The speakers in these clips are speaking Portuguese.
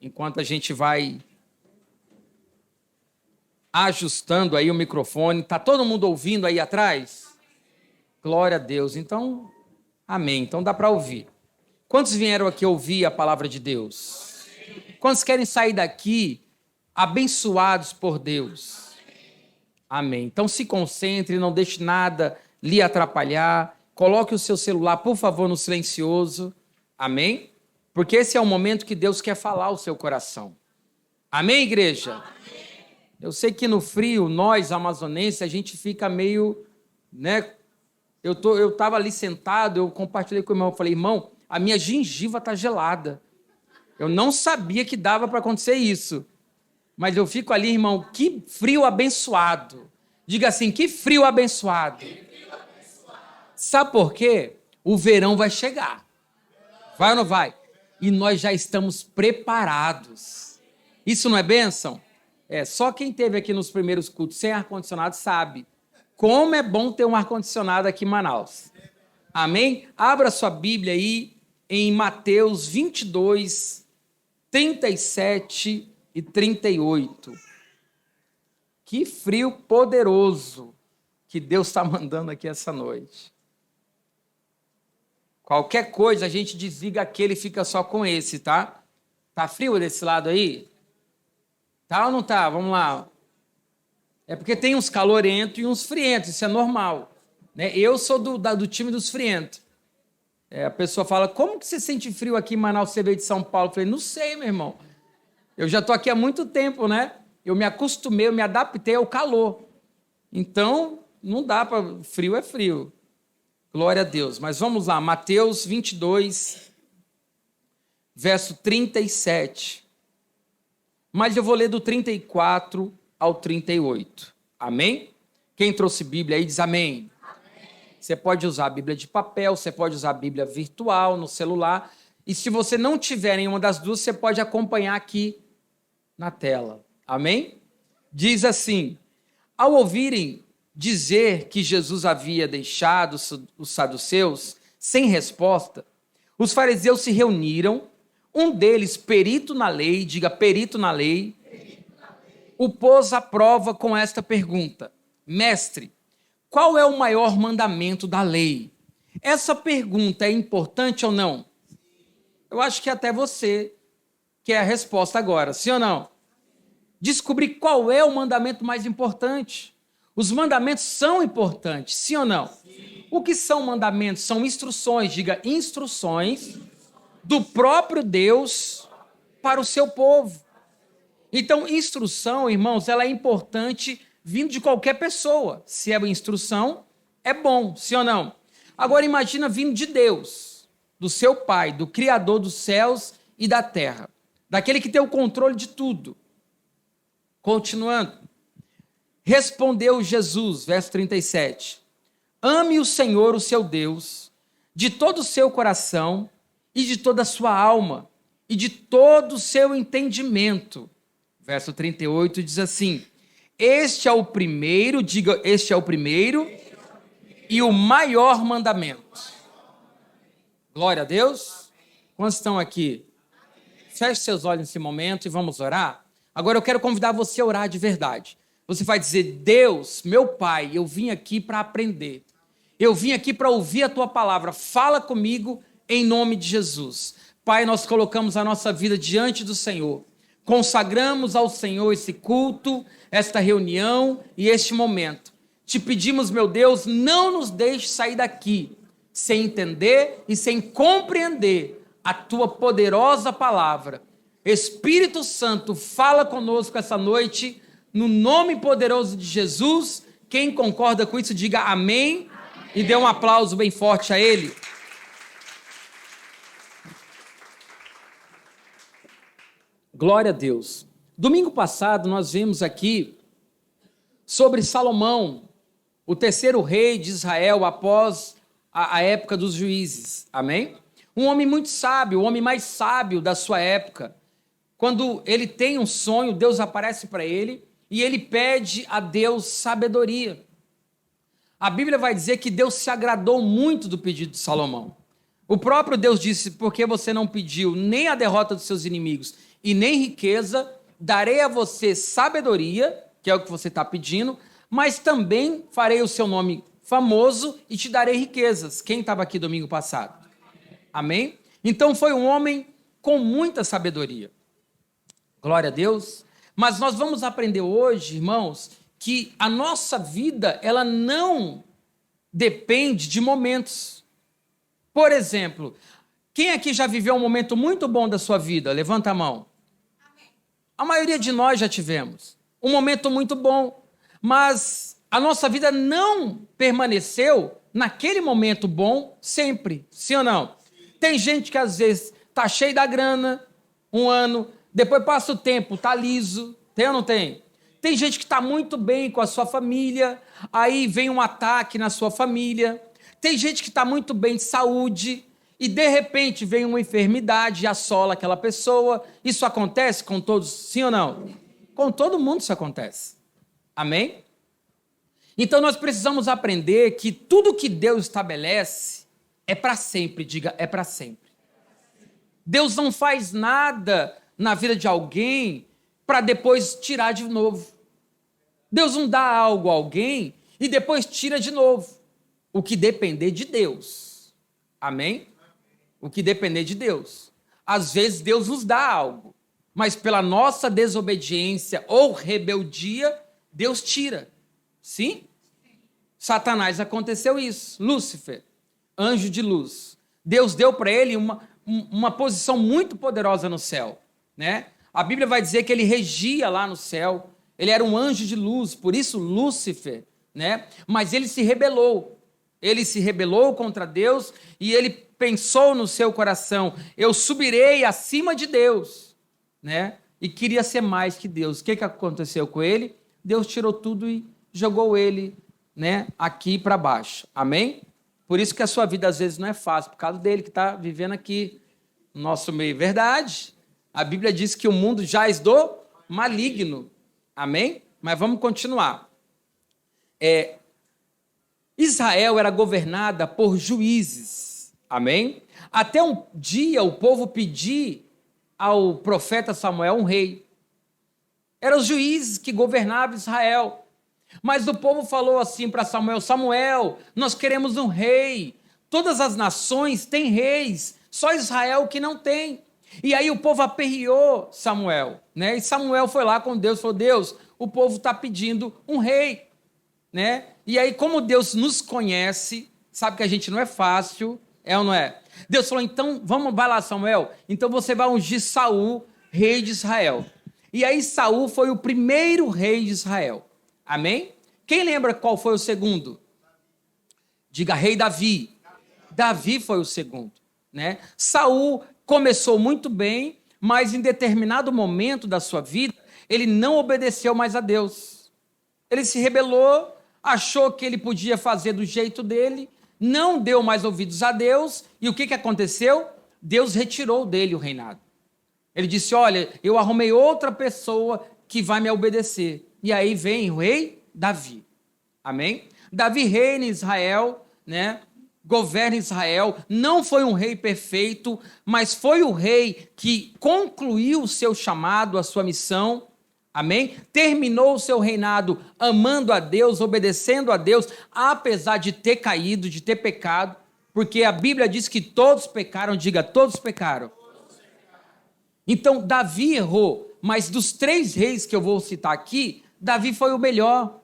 enquanto a gente vai ajustando aí o microfone. Está todo mundo ouvindo aí atrás? Glória a Deus. Então, amém. Então dá para ouvir. Quantos vieram aqui ouvir a palavra de Deus? Quantos querem sair daqui abençoados por Deus? Amém. Então se concentre, não deixe nada lhe atrapalhar. Coloque o seu celular, por favor, no silencioso. Amém? Porque esse é o momento que Deus quer falar ao seu coração. Amém, igreja? Amém. Eu sei que no frio, nós, amazonenses, a gente fica meio, né? Eu estava ali sentado, eu compartilhei com o irmão, eu falei, irmão, a minha gengiva está gelada. Eu não sabia que dava para acontecer isso. Mas eu fico ali, irmão, que frio abençoado. Diga assim, que frio abençoado. Sabe por quê? O verão vai chegar. Vai ou não vai? E nós já estamos preparados. Isso não é bênção? Só quem esteve aqui nos primeiros cultos sem ar-condicionado sabe como é bom ter um ar-condicionado aqui em Manaus. Amém? Abra sua Bíblia aí em Mateus 22, 37 e 38. Que frio poderoso que Deus está mandando aqui essa noite. Qualquer coisa a gente desliga aquele e fica só com esse, tá? Tá frio desse lado aí? Tá ou não tá? Vamos lá. É porque tem uns calorentos e uns frientos, isso é normal. Né? Eu sou do time dos frientos. A pessoa fala, como que você sente frio aqui em Manaus, você veio de São Paulo? Eu falei, não sei, meu irmão. Eu já estou aqui há muito tempo, né? Eu me acostumei, eu me adaptei ao calor. Então, não dá para... Frio é frio. Glória a Deus. Mas vamos lá, Mateus 22, verso 37. Mas eu vou ler do 34 ao 38. Amém? Quem trouxe Bíblia aí diz amém. Amém. Você pode usar a Bíblia de papel, você pode usar a Bíblia virtual, no celular. E se você não tiver nenhuma das duas, você pode acompanhar aqui na tela. Amém? Diz assim, ao ouvirem dizer que Jesus havia deixado os saduceus sem resposta, os fariseus se reuniram, um deles, perito na lei, diga perito na lei, o pôs à prova com esta pergunta, mestre, qual é o maior mandamento da lei? Essa pergunta é importante ou não? Eu acho que até você quer a resposta agora, sim ou não? Descobrir qual é o mandamento mais importante. Os mandamentos são importantes, sim ou não? Sim. O que são mandamentos? São instruções, diga instruções do próprio Deus para o seu povo. Então, instrução, irmãos, ela é importante vindo de qualquer pessoa. Se é instrução, é bom, sim ou não? Agora, imagina vindo de Deus, do seu Pai, do Criador dos céus e da terra, daquele que tem o controle de tudo. Continuando. Respondeu Jesus, verso 37, ame o Senhor, o seu Deus, de todo o seu coração e de toda a sua alma e de todo o seu entendimento. Verso 38 diz assim, este é o primeiro, diga, este é o primeiro e o maior mandamento. Glória a Deus. Quantos estão aqui? Feche seus olhos nesse momento e vamos orar. Agora eu quero convidar você a orar de verdade. Você vai dizer, Deus, meu Pai, eu vim aqui para aprender. Eu vim aqui para ouvir a Tua palavra. Fala comigo em nome de Jesus. Pai, nós colocamos a nossa vida diante do Senhor. Consagramos ao Senhor esse culto, esta reunião e este momento. Te pedimos, meu Deus, não nos deixe sair daqui sem entender e sem compreender a Tua poderosa palavra. Espírito Santo, fala conosco essa noite, no nome poderoso de Jesus. Quem concorda com isso, diga amém. E dê um aplauso bem forte a Ele. Glória a Deus. Domingo passado nós vimos aqui sobre Salomão, o terceiro rei de Israel após a época dos juízes. Amém? Um homem muito sábio, o homem mais sábio da sua época. Quando ele tem um sonho, Deus aparece para ele e ele pede a Deus sabedoria. A Bíblia vai dizer que Deus se agradou muito do pedido de Salomão. O próprio Deus disse, porque você não pediu nem a derrota dos seus inimigos e nem riqueza, darei a você sabedoria, que é o que você está pedindo, mas também farei o seu nome famoso e te darei riquezas. Quem estava aqui domingo passado? Amém? Então foi um homem com muita sabedoria. Glória a Deus. Mas nós vamos aprender hoje, irmãos, que a nossa vida, ela não depende de momentos. Por exemplo, quem aqui já viveu um momento muito bom da sua vida? Levanta a mão. A maioria de nós já tivemos um momento muito bom, mas a nossa vida não permaneceu naquele momento bom sempre, sim ou não? Tem gente que às vezes está cheio da grana, um ano, depois passa o tempo, está liso, tem ou não tem? Tem gente que está muito bem com a sua família, aí vem um ataque na sua família. Tem gente que está muito bem de saúde e de repente vem uma enfermidade e assola aquela pessoa. Isso acontece com todos, sim ou não? Com todo mundo isso acontece. Amém? Então nós precisamos aprender que tudo que Deus estabelece é para sempre, diga, é para sempre. Deus não faz nada na vida de alguém para depois tirar de novo. Deus não dá algo a alguém e depois tira de novo. O que depender de Deus. Amém? O que depender de Deus. Às vezes Deus nos dá algo, mas pela nossa desobediência ou rebeldia, Deus tira. Sim? Satanás aconteceu isso. Lúcifer, anjo de luz. Deus deu para ele uma posição muito poderosa no céu, né? A Bíblia vai dizer que ele regia lá no céu. Ele era um anjo de luz, por isso Lúcifer, né? Mas ele se rebelou. Ele se rebelou contra Deus e ele pensou no seu coração: eu subirei acima de Deus, né? E queria ser mais que Deus. O que aconteceu com ele? Deus tirou tudo e jogou ele, né, aqui para baixo. Amém? Por isso que a sua vida às vezes não é fácil, por causa dele que está vivendo aqui no nosso meio. Verdade. A Bíblia diz que o mundo jaz do maligno. Amém? Mas vamos continuar. Israel era governada por juízes. Amém? Até um dia o povo pedir ao profeta Samuel um rei. Eram os juízes que governavam Israel. Mas o povo falou assim para Samuel: Samuel, nós queremos um rei. Todas as nações têm reis, só Israel que não tem. E aí o povo aperreou Samuel, né? E Samuel foi lá com Deus e falou: Deus, o povo está pedindo um rei, né? E aí, como Deus nos conhece, sabe que a gente não é fácil, é ou não é? Deus falou: então, vai lá, Samuel, então você vai ungir Saul, rei de Israel. E aí Saul foi o primeiro rei de Israel. Amém? Quem lembra qual foi o segundo? Diga, rei Davi. Davi foi o segundo, né? Saul começou muito bem, mas em determinado momento da sua vida, ele não obedeceu mais a Deus. Ele se rebelou, achou que ele podia fazer do jeito dele, não deu mais ouvidos a Deus, e o que aconteceu? Deus retirou dele o reinado. Ele disse: olha, eu arrumei outra pessoa que vai me obedecer. E aí vem o rei Davi. Amém? Davi reina em Israel, né? Governa Israel. Não foi um rei perfeito, mas foi o rei que concluiu o seu chamado, a sua missão. Amém? Terminou o seu reinado amando a Deus, obedecendo a Deus, apesar de ter caído, de ter pecado, porque a Bíblia diz que todos pecaram. Diga, todos pecaram. Então, Davi errou, mas dos 3 reis que eu vou citar aqui, Davi foi o melhor.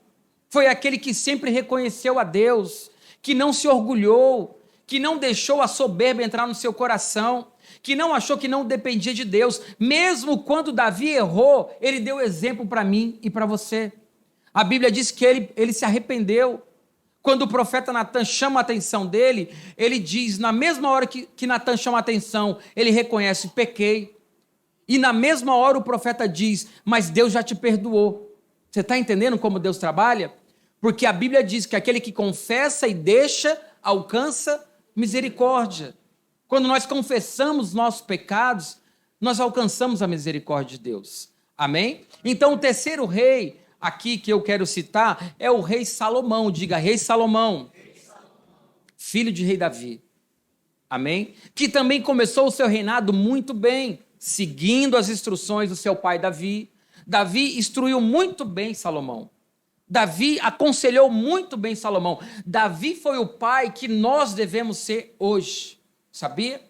Foi aquele que sempre reconheceu a Deus, que não se orgulhou, que não deixou a soberba entrar no seu coração, que não achou que não dependia de Deus. Mesmo quando Davi errou, ele deu exemplo para mim e para você. A Bíblia diz que ele se arrependeu. Quando o profeta Natan chama a atenção dele, ele diz, na mesma hora que Natan chama a atenção, ele reconhece: pequei. E na mesma hora o profeta diz: mas Deus já te perdoou. Você está entendendo como Deus trabalha? Porque a Bíblia diz que aquele que confessa e deixa, alcança misericórdia. Quando nós confessamos nossos pecados, nós alcançamos a misericórdia de Deus. Amém? Então o terceiro rei aqui que eu quero citar é o rei Salomão. Diga, rei Salomão. Filho de rei Davi. Amém? Que também começou o seu reinado muito bem. seguindo as instruções do seu pai Davi. Davi instruiu muito bem Salomão. Davi aconselhou muito bem Salomão. Davi foi o pai que nós devemos ser hoje, sabia?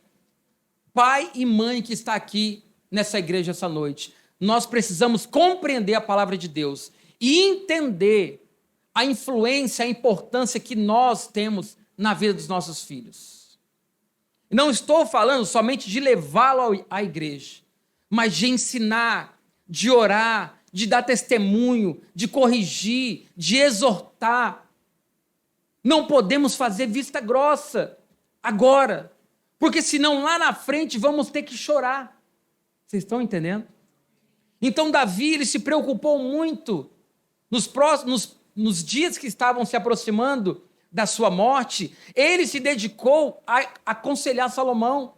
Pai e mãe que está aqui nessa igreja essa noite, nós precisamos compreender a palavra de Deus e entender a influência, a importância que nós temos na vida dos nossos filhos. Não estou falando somente de levá-lo à igreja, mas de ensinar, de orar, de dar testemunho, de corrigir, de exortar. Não podemos fazer vista grossa agora, porque senão lá na frente vamos ter que chorar. Vocês estão entendendo? Então Davi, ele se preocupou muito nos dias que estavam se aproximando da sua morte, ele se dedicou a aconselhar Salomão.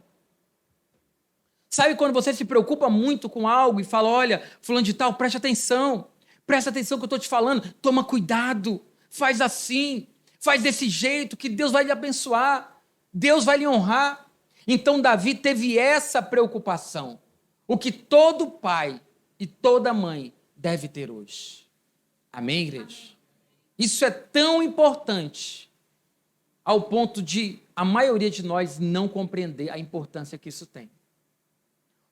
Sabe quando você se preocupa muito com algo e fala, olha, fulano de tal, presta atenção que eu estou te falando, toma cuidado, faz assim, faz desse jeito, que Deus vai lhe abençoar, Deus vai lhe honrar. Então Davi teve essa preocupação, o que todo pai e toda mãe deve ter hoje. Amém, igreja? Isso é tão importante ao ponto de a maioria de nós não compreender a importância que isso tem.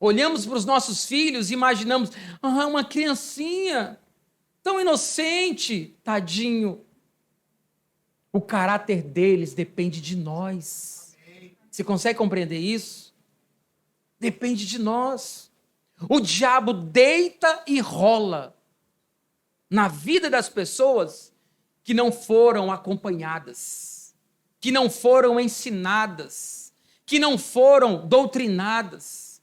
Olhamos para os nossos filhos e imaginamos, uma criancinha tão inocente, tadinho. O caráter deles depende de nós. Você consegue compreender isso? Depende de nós. O diabo deita e rola na vida das pessoas que não foram acompanhadas, que não foram ensinadas, que não foram doutrinadas.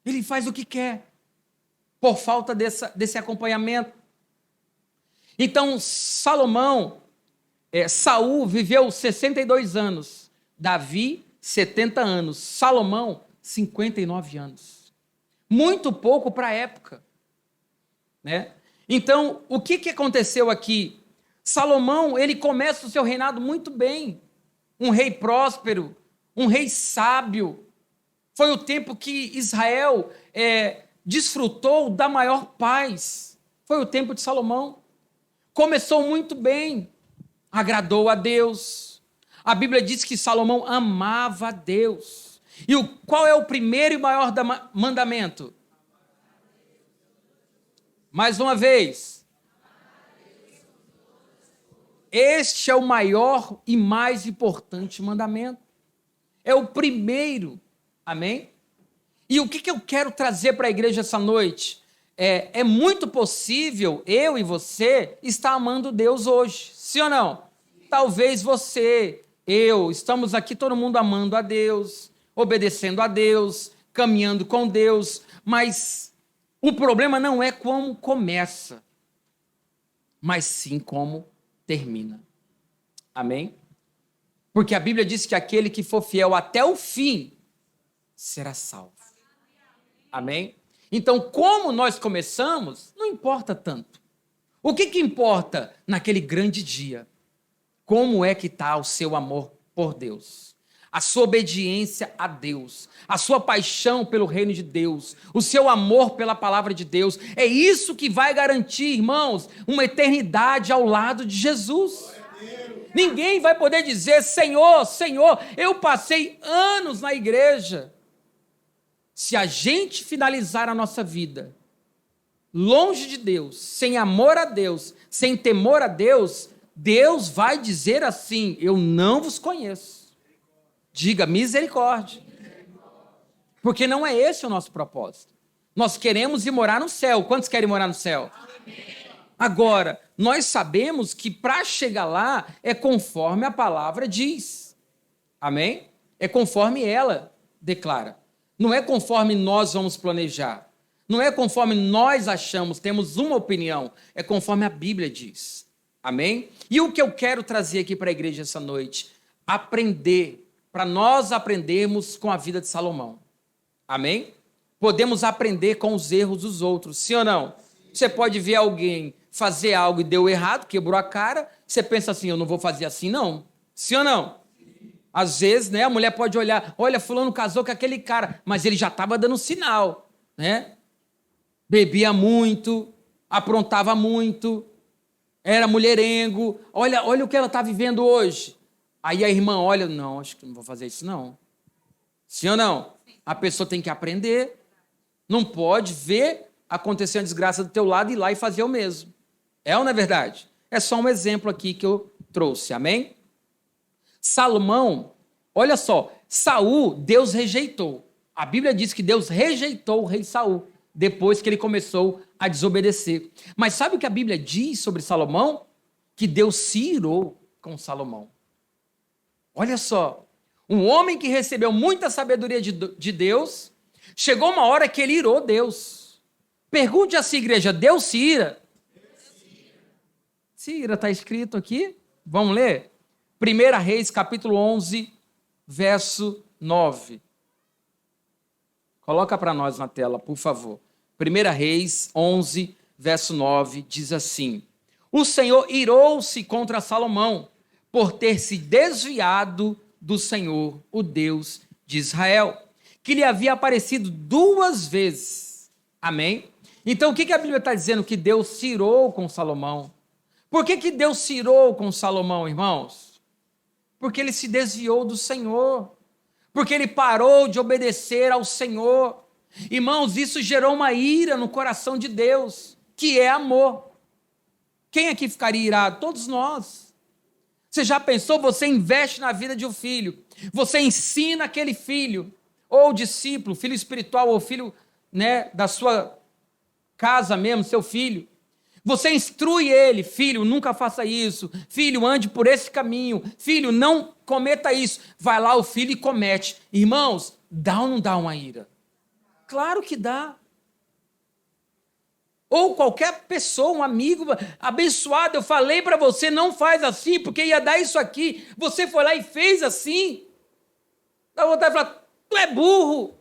Ele faz o que quer, por falta desse acompanhamento. Então, Saul viveu 62 anos, Davi, 70 anos, Salomão, 59 anos. Muito pouco para a época, né? Então, o que aconteceu aqui? Salomão, ele começa o seu reinado muito bem, um rei próspero, um rei sábio. Foi o tempo que Israel desfrutou da maior paz. Foi o tempo de Salomão. Começou muito bem, agradou a Deus. A Bíblia diz que Salomão amava a Deus. E qual é o primeiro e maior mandamento? Mais uma vez. Este é o maior e mais importante mandamento. É o primeiro. Amém? E o que eu quero trazer para a igreja essa noite? É muito possível eu e você estar amando Deus hoje. Sim ou não? Talvez você, eu, estamos aqui todo mundo amando a Deus, obedecendo a Deus, caminhando com Deus, mas o problema não é como começa, mas sim como termina. Amém? Porque a Bíblia diz que aquele que for fiel até o fim será salvo. Amém? Então, como nós começamos, não importa tanto. O que importa naquele grande dia? Como é que está o seu amor por Deus? A sua obediência a Deus, a sua paixão pelo reino de Deus, o seu amor pela palavra de Deus. É isso que vai garantir, irmãos, uma eternidade ao lado de Jesus. Ninguém vai poder dizer, Senhor, Senhor, eu passei anos na igreja. Se a gente finalizar a nossa vida longe de Deus, sem amor a Deus, sem temor a Deus, Deus vai dizer assim, eu não vos conheço. Diga misericórdia. Porque não é esse o nosso propósito. Nós queremos ir morar no céu. Quantos querem morar no céu? Agora, nós sabemos que para chegar lá é conforme a palavra diz. Amém? É conforme ela declara. Não é conforme nós vamos planejar. Não é conforme nós achamos, temos uma opinião. É conforme a Bíblia diz. Amém? E o que eu quero trazer aqui para a igreja essa noite? Aprender, para nós aprendermos com a vida de Salomão. Amém? Podemos aprender com os erros dos outros, sim ou não? Você pode ver alguém fazer algo e deu errado, quebrou a cara, você pensa assim, eu não vou fazer assim não. Sim ou não? Às vezes, né, a mulher pode olhar, olha, fulano casou com aquele cara, mas ele já estava dando sinal, né? Bebia muito, aprontava muito, era mulherengo. Olha o que ela está vivendo hoje. Aí a irmã olha, não, acho que não vou fazer isso não. Sim ou não? A pessoa tem que aprender. Não pode ver acontecer uma desgraça do teu lado e ir lá e fazer o mesmo. É ou não é verdade? É só um exemplo aqui que eu trouxe, amém? Salomão, olha só, Saul, Deus rejeitou. A Bíblia diz que Deus rejeitou o rei Saul, depois que ele começou a desobedecer. Mas sabe o que a Bíblia diz sobre Salomão? Que Deus se irou com Salomão. Olha só, um homem que recebeu muita sabedoria de Deus, chegou uma hora que ele irou Deus. Pergunte assim, igreja, Deus se ira? Se ira, está escrito aqui. Vamos ler? 1 Reis, capítulo 11, verso 9. Coloca para nós na tela, por favor. 1 Reis 11, verso 9, diz assim: O Senhor irou-se contra Salomão, por ter se desviado do Senhor, o Deus de Israel, que lhe havia aparecido 2 vezes. Amém? Então, o que a Bíblia está dizendo? Que Deus se irou com Salomão. Por que Deus se irou com Salomão, irmãos? Porque ele se desviou do Senhor. Porque ele parou de obedecer ao Senhor. Irmãos, isso gerou uma ira no coração de Deus, que é amor. Quem aqui ficaria irado? Todos nós. Você já pensou? Você investe na vida de um filho. Você ensina aquele filho, ou discípulo, filho espiritual, ou filho, né, da sua casa mesmo, seu filho. Você instrui ele, filho, nunca faça isso, filho, ande por esse caminho, filho, não cometa isso. Vai lá o filho e comete. Irmãos, dá ou não dá uma ira? Claro que dá. Ou qualquer pessoa, um amigo abençoado, eu falei para você, não faz assim, porque ia dar isso aqui. Você foi lá e fez assim. Dá vontade de falar, tu é burro.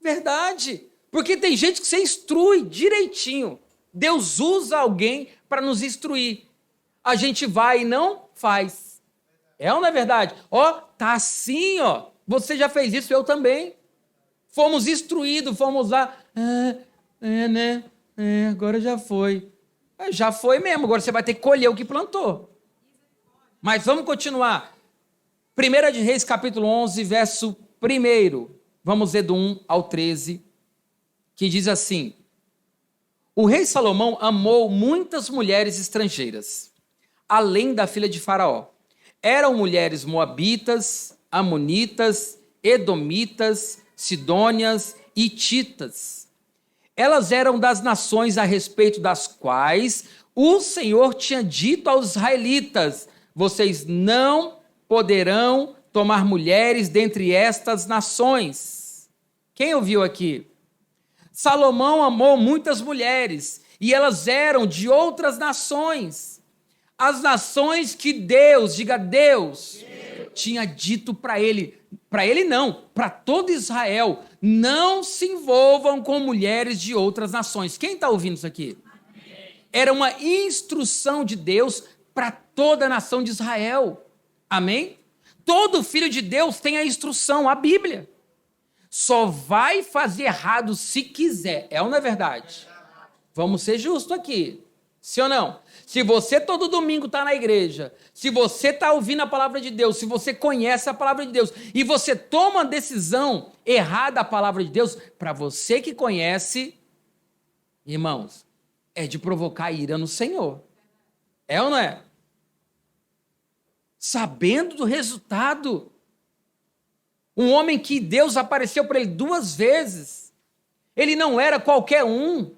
Verdade. Porque tem gente que você instrui direitinho. Deus usa alguém para nos instruir. A gente vai e não faz. É ou não é verdade? Ó, tá assim, ó. Você já fez isso, eu também. Fomos instruídos, fomos lá. Né? Agora já foi. Já foi mesmo, agora você vai ter que colher o que plantou. Mas vamos continuar. 1 de Reis, capítulo 11, verso 1. Vamos ler do 1 ao 13. Que diz assim: O rei Salomão amou muitas mulheres estrangeiras, além da filha de Faraó. Eram mulheres moabitas, amonitas, edomitas, sidônias e hititas. Elas eram das nações a respeito das quais o Senhor tinha dito aos israelitas: vocês não poderão tomar mulheres dentre estas nações. Quem ouviu aqui? Salomão amou muitas mulheres, e elas eram de outras nações. As nações que Deus, diga Deus, tinha dito para ele não, para todo Israel, não se envolvam com mulheres de outras nações. Quem está ouvindo isso aqui? Era uma instrução de Deus para toda a nação de Israel. Amém? Todo filho de Deus tem a instrução, a Bíblia. Só vai fazer errado se quiser. É ou não é verdade? Vamos ser justos aqui. Sim ou não? Se você todo domingo está na igreja, se você está ouvindo a palavra de Deus, se você conhece a palavra de Deus e você toma a decisão errada da palavra de Deus, para você que conhece, irmãos, é de provocar ira no Senhor. É ou não é? Sabendo do resultado. Um homem que Deus apareceu para ele 2 vezes. Ele não era qualquer um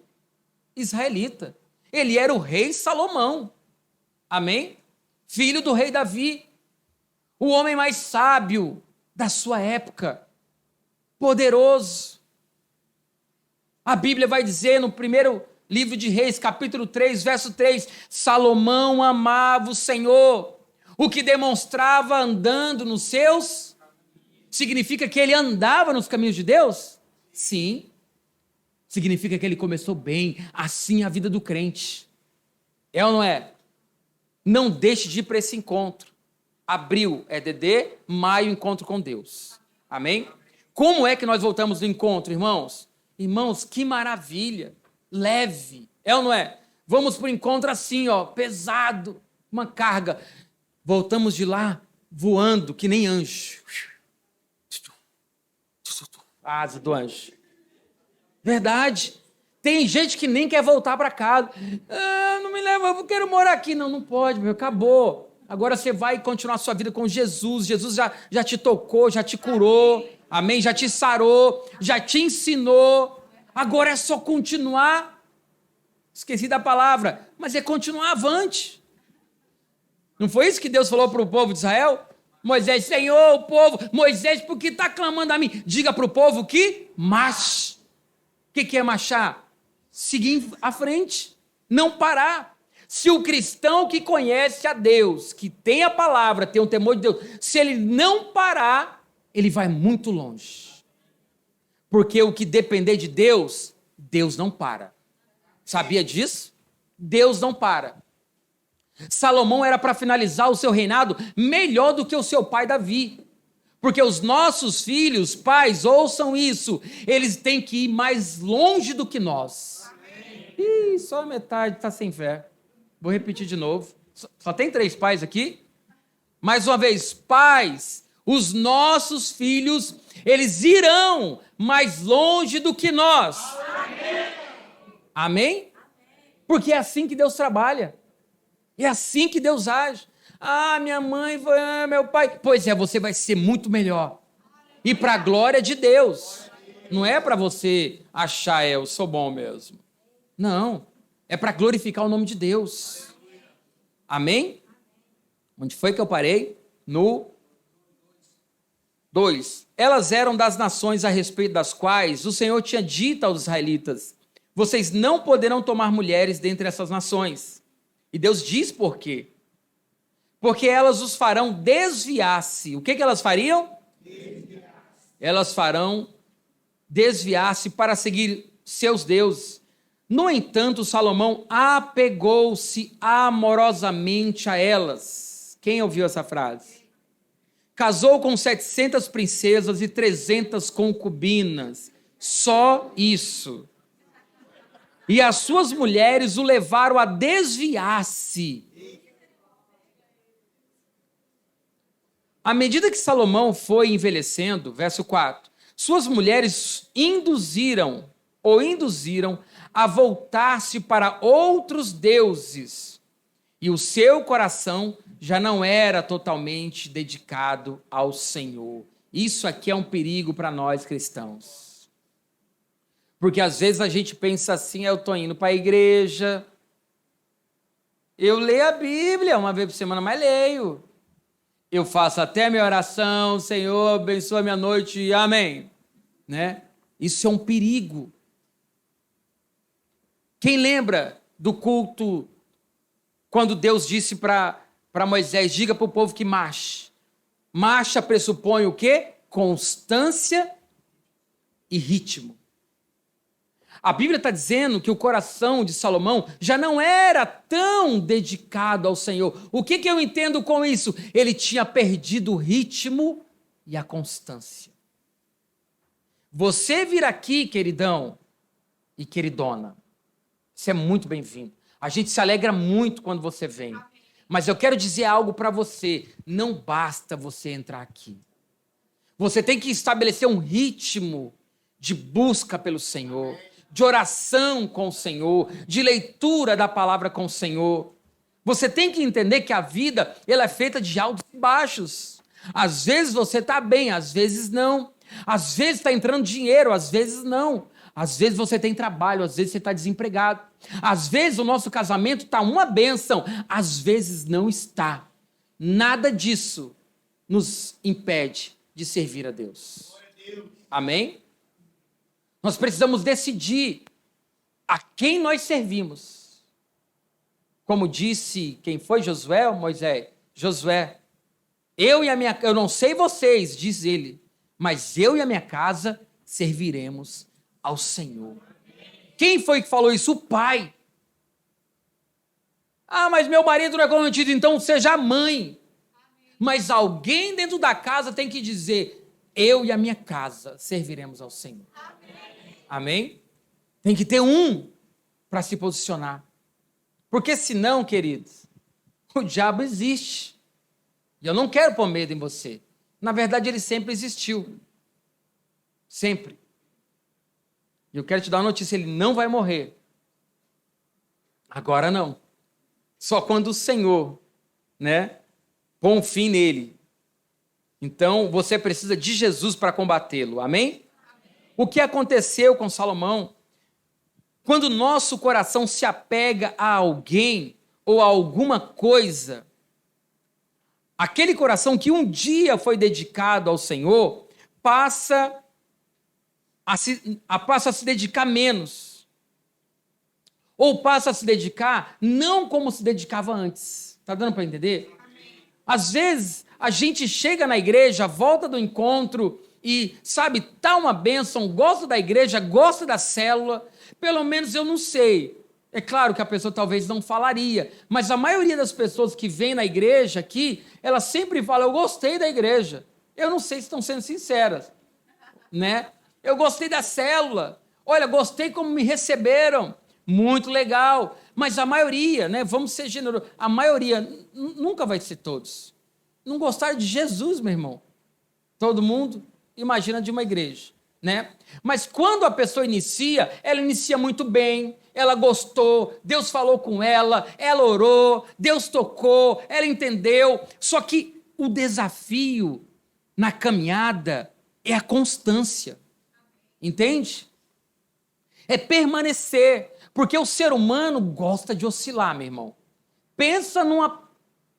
israelita. Ele era o rei Salomão. Amém? Filho do rei Davi. O homem mais sábio da sua época. Poderoso. A Bíblia vai dizer no primeiro livro de Reis, capítulo 3, verso 3, Salomão amava o Senhor, o que demonstrava andando nos seus. Significa que ele andava nos caminhos de Deus? Sim. Significa que ele começou bem, assim a vida do crente. É ou não é? Não deixe de ir para esse encontro. Abril é DD, maio encontro com Deus. Amém? Como é que nós voltamos do encontro, irmãos? Irmãos, que maravilha. Leve. É ou não é? Vamos para o encontro assim, ó, pesado, uma carga. Voltamos de lá voando que nem anjo. Asa do anjo. Verdade. Tem gente que nem quer voltar para casa. Não me leva, eu quero morar aqui. Não, não pode, meu, acabou. Agora você vai continuar a sua vida com Jesus. Jesus já te tocou, já te curou. Amém? Já te sarou, já te ensinou. Agora é só continuar. Esqueci da palavra, mas é continuar avante. Não foi isso que Deus falou para o povo de Israel? Moisés, Senhor, o povo, Moisés, por que está clamando a mim? Diga para o povo que marche. O que é marchar? Seguir à frente, não parar. Se o cristão que conhece a Deus, que tem a palavra, tem o temor de Deus, se ele não parar, ele vai muito longe. Porque o que depender de Deus, Deus não para. Sabia disso? Deus não para. Salomão era para finalizar o seu reinado melhor do que o seu pai Davi. Porque os nossos filhos, pais, ouçam isso, eles têm que ir mais longe do que nós. Ih, só a metade está sem fé. Vou repetir de novo. Só tem 3 pais aqui? Mais uma vez, pais, os nossos filhos, eles irão mais longe do que nós. Amém? Porque é assim que Deus trabalha. É assim que Deus age. Minha mãe, meu pai. Pois é, você vai ser muito melhor. E para a glória de Deus. Não é para você achar, eu sou bom mesmo. Não. É para glorificar o nome de Deus. Amém? Onde foi que eu parei? No 2. Elas eram das nações a respeito das quais o Senhor tinha dito aos israelitas: vocês não poderão tomar mulheres dentre essas nações. E Deus diz por quê. Porque elas os farão desviar-se. O que elas fariam? Elas farão desviar-se para seguir seus deuses. No entanto, Salomão apegou-se amorosamente a elas. Quem ouviu essa frase? Casou com 700 princesas e 300 concubinas. Só isso. E as suas mulheres o levaram a desviar-se. À medida que Salomão foi envelhecendo, verso 4, suas mulheres induziram a voltar-se para outros deuses, e o seu coração já não era totalmente dedicado ao Senhor. Isso aqui é um perigo para nós cristãos. Porque às vezes a gente pensa assim: eu estou indo para a igreja, eu leio a Bíblia uma vez por semana, mas leio. Eu faço até a minha oração, Senhor, abençoa a minha noite, amém. Né? Isso é um perigo. Quem lembra do culto, quando Deus disse para Moisés: diga para o povo que marche. Marcha pressupõe o quê? Constância e ritmo. A Bíblia está dizendo que o coração de Salomão já não era tão dedicado ao Senhor. O que eu entendo com isso? Ele tinha perdido o ritmo e a constância. Você vir aqui, queridão e queridona, você é muito bem-vindo. A gente se alegra muito quando você vem. Mas eu quero dizer algo para você. Não basta você entrar aqui. Você tem que estabelecer um ritmo de busca pelo Senhor, de oração com o Senhor, de leitura da palavra com o Senhor. Você tem que entender que a vida ela é feita de altos e baixos. Às vezes você está bem, às vezes não. Às vezes está entrando dinheiro, às vezes não. Às vezes você tem trabalho, às vezes você está desempregado. Às vezes o nosso casamento está uma bênção, às vezes não está. Nada disso nos impede de servir a Deus. Amém? Nós precisamos decidir a quem nós servimos. Como disse, quem foi Josué ou Moisés? Josué, eu não sei vocês, diz ele, mas eu e a minha casa serviremos ao Senhor. Quem foi que falou isso? O pai. Mas meu marido não é comprometido, então seja a mãe. mas alguém dentro da casa tem que dizer: eu e a minha casa serviremos ao Senhor. Amém? Tem que ter um para se posicionar. Porque senão, queridos, o diabo existe. E eu não quero pôr medo em você. Na verdade, ele sempre existiu. Sempre. E eu quero te dar uma notícia: ele não vai morrer. Agora não. Só quando o Senhor, põe um fim nele. Então, você precisa de Jesus para combatê-lo. Amém? O que aconteceu com Salomão? Quando o nosso coração se apega a alguém ou a alguma coisa, aquele coração que um dia foi dedicado ao Senhor passa a se dedicar menos. Ou passa a se dedicar não como se dedicava antes. Está dando para entender? Às vezes, a gente chega na igreja, volta do encontro e, sabe, tá uma bênção, gosta da igreja, gosta da célula. Pelo menos eu não sei. É claro que a pessoa talvez não falaria, mas a maioria das pessoas que vem na igreja aqui, elas sempre falam: eu gostei da igreja. Eu não sei se estão sendo sinceras, Eu gostei da célula. Olha, gostei como me receberam. Muito legal. Mas a maioria, vamos ser generosos, a maioria, nunca vai ser todos. Não gostaram de Jesus, meu irmão. Todo mundo imagina de uma igreja, Mas quando a pessoa inicia, ela inicia muito bem, ela gostou, Deus falou com ela orou, Deus tocou, ela entendeu. Só que o desafio na caminhada é a constância. Entende? É permanecer, porque o ser humano gosta de oscilar, meu irmão. Pensa numa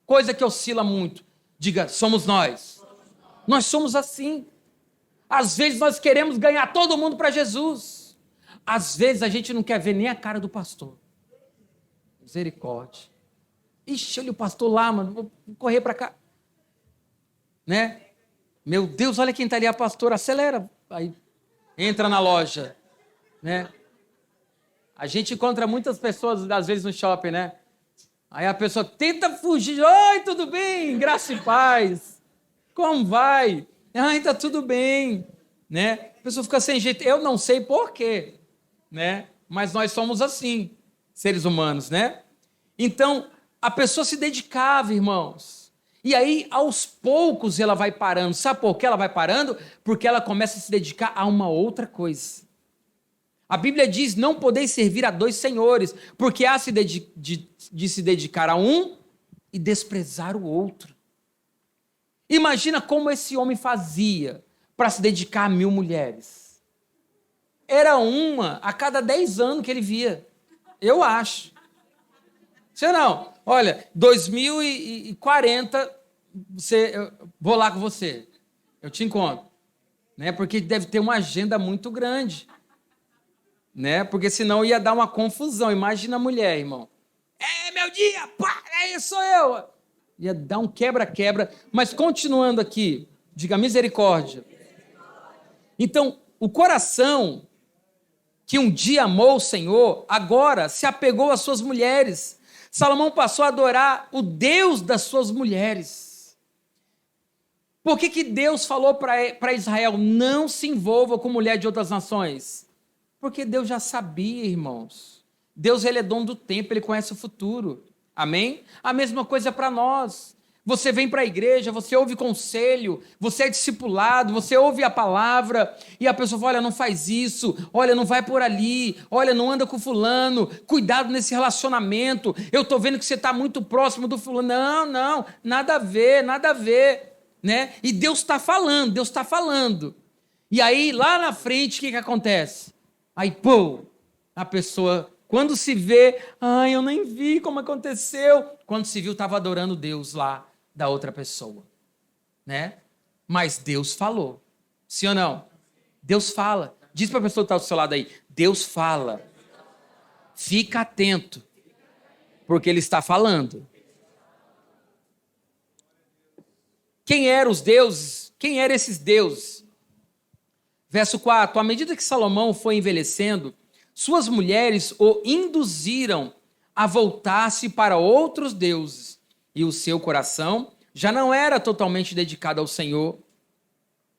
coisa que oscila muito. Diga: somos nós. Nós somos assim. Às vezes nós queremos ganhar todo mundo para Jesus. Às vezes a gente não quer ver nem a cara do pastor. Misericórdia. Ixi, olha o pastor lá, mano, vou correr para cá. Meu Deus, olha quem está ali, a pastora, acelera. Aí entra na loja, A gente encontra muitas pessoas, às vezes, no shopping, Aí a pessoa tenta fugir. Oi, tudo bem? Graça e paz. Como vai? Ai, tá tudo bem. A pessoa fica sem jeito. Eu não sei por quê, Mas nós somos assim, seres humanos, Então, a pessoa se dedicava, irmãos. E aí, aos poucos, ela vai parando. Sabe por que ela vai parando? Porque ela começa a se dedicar a uma outra coisa. A Bíblia diz: não podeis servir a dois senhores, porque há de se dedicar a um e desprezar o outro. Imagina como esse homem fazia para se dedicar a 1000 mulheres. Era uma a cada 10 anos que ele via. Eu acho. Sei não. Olha, 2040, eu vou lá com você. Eu te encontro. Porque deve ter uma agenda muito grande. Porque senão ia dar uma confusão. Imagina a mulher, irmão. É meu dia, pá, sou eu. Ia dar um quebra-quebra. Mas continuando aqui, diga: misericórdia. Então, o coração que um dia amou o Senhor, agora se apegou às suas mulheres. Salomão passou a adorar o Deus das suas mulheres. Por que Deus falou para Israel: não se envolva com mulher de outras nações? Porque Deus já sabia, irmãos. Deus, ele é dono do tempo, ele conhece o futuro. Amém? A mesma coisa para nós. Você vem para a igreja, você ouve conselho, você é discipulado, você ouve a palavra, e a pessoa fala: olha, não faz isso, olha, não vai por ali, olha, não anda com fulano, cuidado nesse relacionamento, eu estou vendo que você está muito próximo do fulano. Não, nada a ver, E Deus está falando. E aí, lá na frente, o que acontece? Aí, a pessoa, quando se vê: eu nem vi como aconteceu. Quando se viu, estava adorando Deus lá da outra pessoa, Mas Deus falou. Sim ou não? Deus fala. Diz para a pessoa que está do seu lado aí: Deus fala. Fica atento, porque Ele está falando. Quem eram os deuses? Quem eram esses deuses? Verso 4, à medida que Salomão foi envelhecendo, suas mulheres o induziram a voltar-se para outros deuses, e o seu coração já não era totalmente dedicado ao Senhor,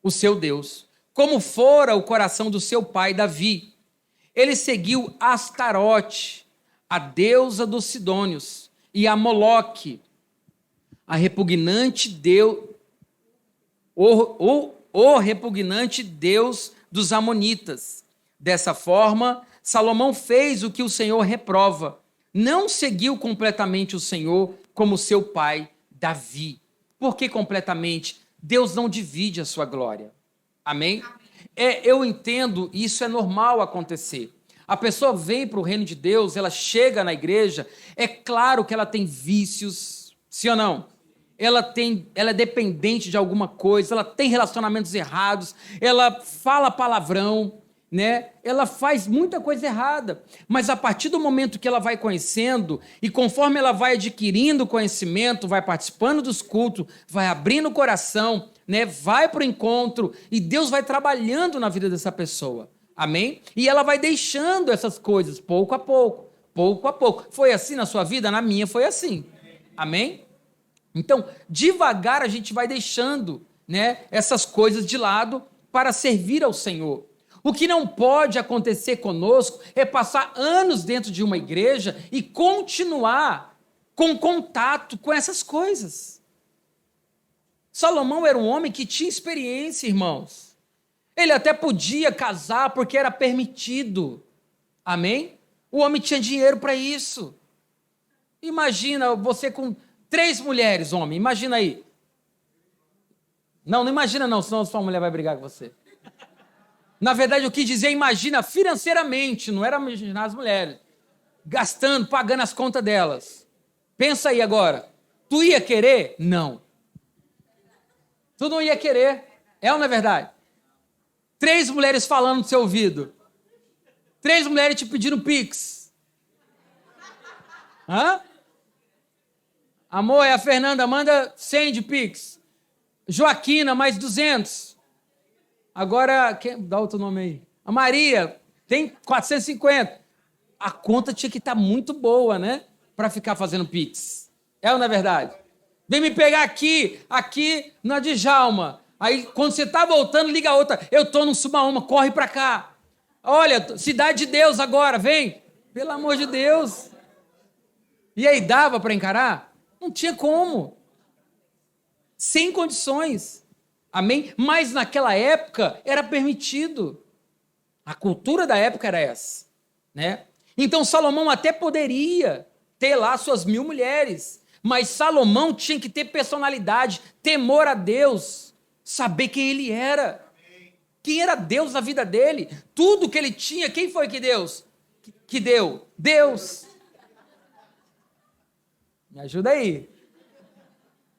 o seu Deus, como fora o coração do seu pai Davi. Ele seguiu Astarote, a deusa dos Sidônios, e a Moloque, a repugnante Deus, o repugnante Deus dos Amonitas. Dessa forma, Salomão fez o que o Senhor reprova. Não seguiu completamente o Senhor como seu pai Davi. Por que completamente? Deus não divide a sua glória. Amém? Eu entendo, isso é normal acontecer. A pessoa vem para o reino de Deus, ela chega na igreja, é claro que ela tem vícios, sim ou não? Ela é dependente de alguma coisa, ela tem relacionamentos errados, ela fala palavrão, né? Ela faz muita coisa errada, mas a partir do momento que ela vai conhecendo e conforme ela vai adquirindo conhecimento, vai participando dos cultos, vai abrindo o coração, né? Vai para o encontro e Deus vai trabalhando na vida dessa pessoa, amém? E ela vai deixando essas coisas pouco a pouco, pouco a pouco. Foi assim na sua vida? Na minha foi assim, amém? Então, devagar a gente vai deixando, né, essas coisas de lado para servir ao Senhor. O que não pode acontecer conosco é passar anos dentro de uma igreja e continuar com contato com essas coisas. Salomão era um homem que tinha experiência, irmãos. Ele até podia casar porque era permitido. Amém? O homem tinha dinheiro para isso. Imagina você com 3 mulheres, homem. Imagina aí. Não imagina não, senão sua mulher vai brigar com você. Na verdade, eu quis dizer, imagina financeiramente, não era imaginar as mulheres. Gastando, pagando as contas delas. Pensa aí agora. Tu ia querer? Não. Tu não ia querer. É ou não é verdade? 3 mulheres falando no seu ouvido. 3 mulheres te pedindo pix. Hã? Amor, é a Fernanda, manda 100 de pix. Joaquina, mais 200. Agora, dá outro nome aí. A Maria, tem 450. A conta tinha que estar muito boa, né? Para ficar fazendo pix. É ou não é verdade? Vem me pegar aqui na Djalma. Aí, quando você tá voltando, liga a outra. Eu tô no Subaúma, corre para cá. Olha, Cidade de Deus agora, vem. Pelo amor de Deus. E aí, dava para encarar? Não tinha como. Sem condições. Amém? Mas naquela época era permitido. A cultura da época era essa, né? Então Salomão até poderia ter lá suas 1000 mulheres, mas Salomão tinha que ter personalidade, temor a Deus, saber quem ele era. Quem era Deus na vida dele? Tudo que ele tinha, quem foi que Deus? Que deu? Deus. Me ajuda aí.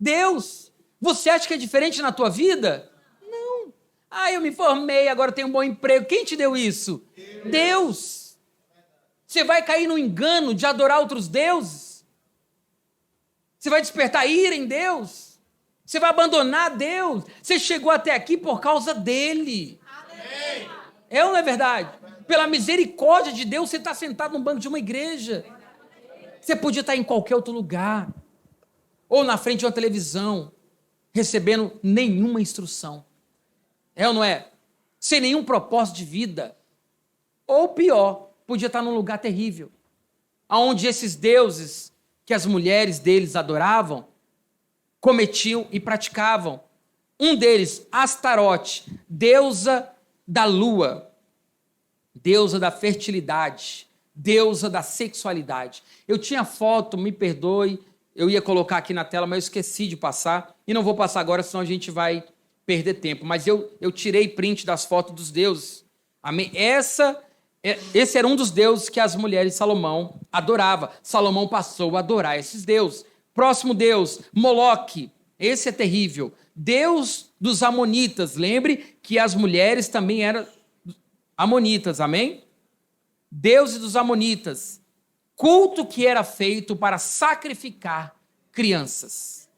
Deus. Você acha que é diferente na tua vida? Não. Eu me formei, agora tenho um bom emprego. Quem te deu isso? Deus. Você vai cair no engano de adorar outros deuses? Você vai despertar ira em Deus? Você vai abandonar Deus? Você chegou até aqui por causa dele. Amém. É ou não é verdade? Pela misericórdia de Deus, você está sentado no banco de uma igreja. Você podia estar em qualquer outro lugar. Ou na frente de uma televisão, recebendo nenhuma instrução. É ou não é? Sem nenhum propósito de vida. Ou pior, podia estar num lugar terrível, onde esses deuses que as mulheres deles adoravam, cometiam e praticavam. Um deles, Astarote, deusa da lua, deusa da fertilidade, deusa da sexualidade. Eu tinha foto, me perdoe, eu ia colocar aqui na tela, mas eu esqueci de passar, e não vou passar agora, senão a gente vai perder tempo. Mas eu tirei print das fotos dos deuses. Amém? Esse era um dos deuses que as mulheres de Salomão adoravam. Salomão passou a adorar esses deuses. Próximo deus, Moloque. Esse é terrível. Deus dos Amonitas. Lembre que as mulheres também eram amonitas, amém? Deuses dos Amonitas. Culto que era feito para sacrificar crianças.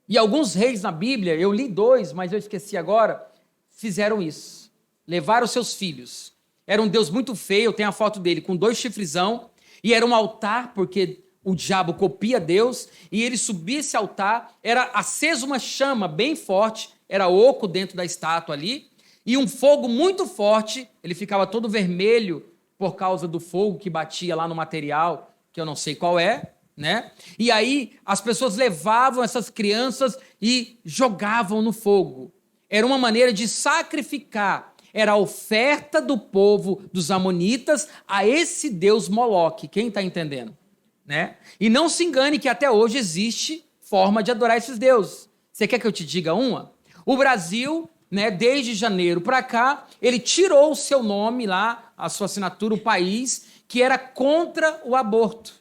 E alguns reis na Bíblia, eu li 2, mas eu esqueci agora, fizeram isso. Levaram seus filhos. Era um Deus muito feio, eu tenho a foto dele com 2 chifrezão, e era um altar, porque o diabo copia Deus, e ele subia esse altar, era acesa uma chama bem forte, era oco dentro da estátua ali, e um fogo muito forte, ele ficava todo vermelho por causa do fogo que batia lá no material, que eu não sei qual é, né? E aí as pessoas levavam essas crianças e jogavam no fogo. Era uma maneira de sacrificar, era a oferta do povo dos amonitas a esse deus Moloque. Quem está entendendo? Né? E não se engane que até hoje existe forma de adorar esses deuses. Você quer que eu te diga uma? O Brasil, né, desde janeiro para cá, ele tirou o seu nome lá, a sua assinatura, o país, que era contra o aborto.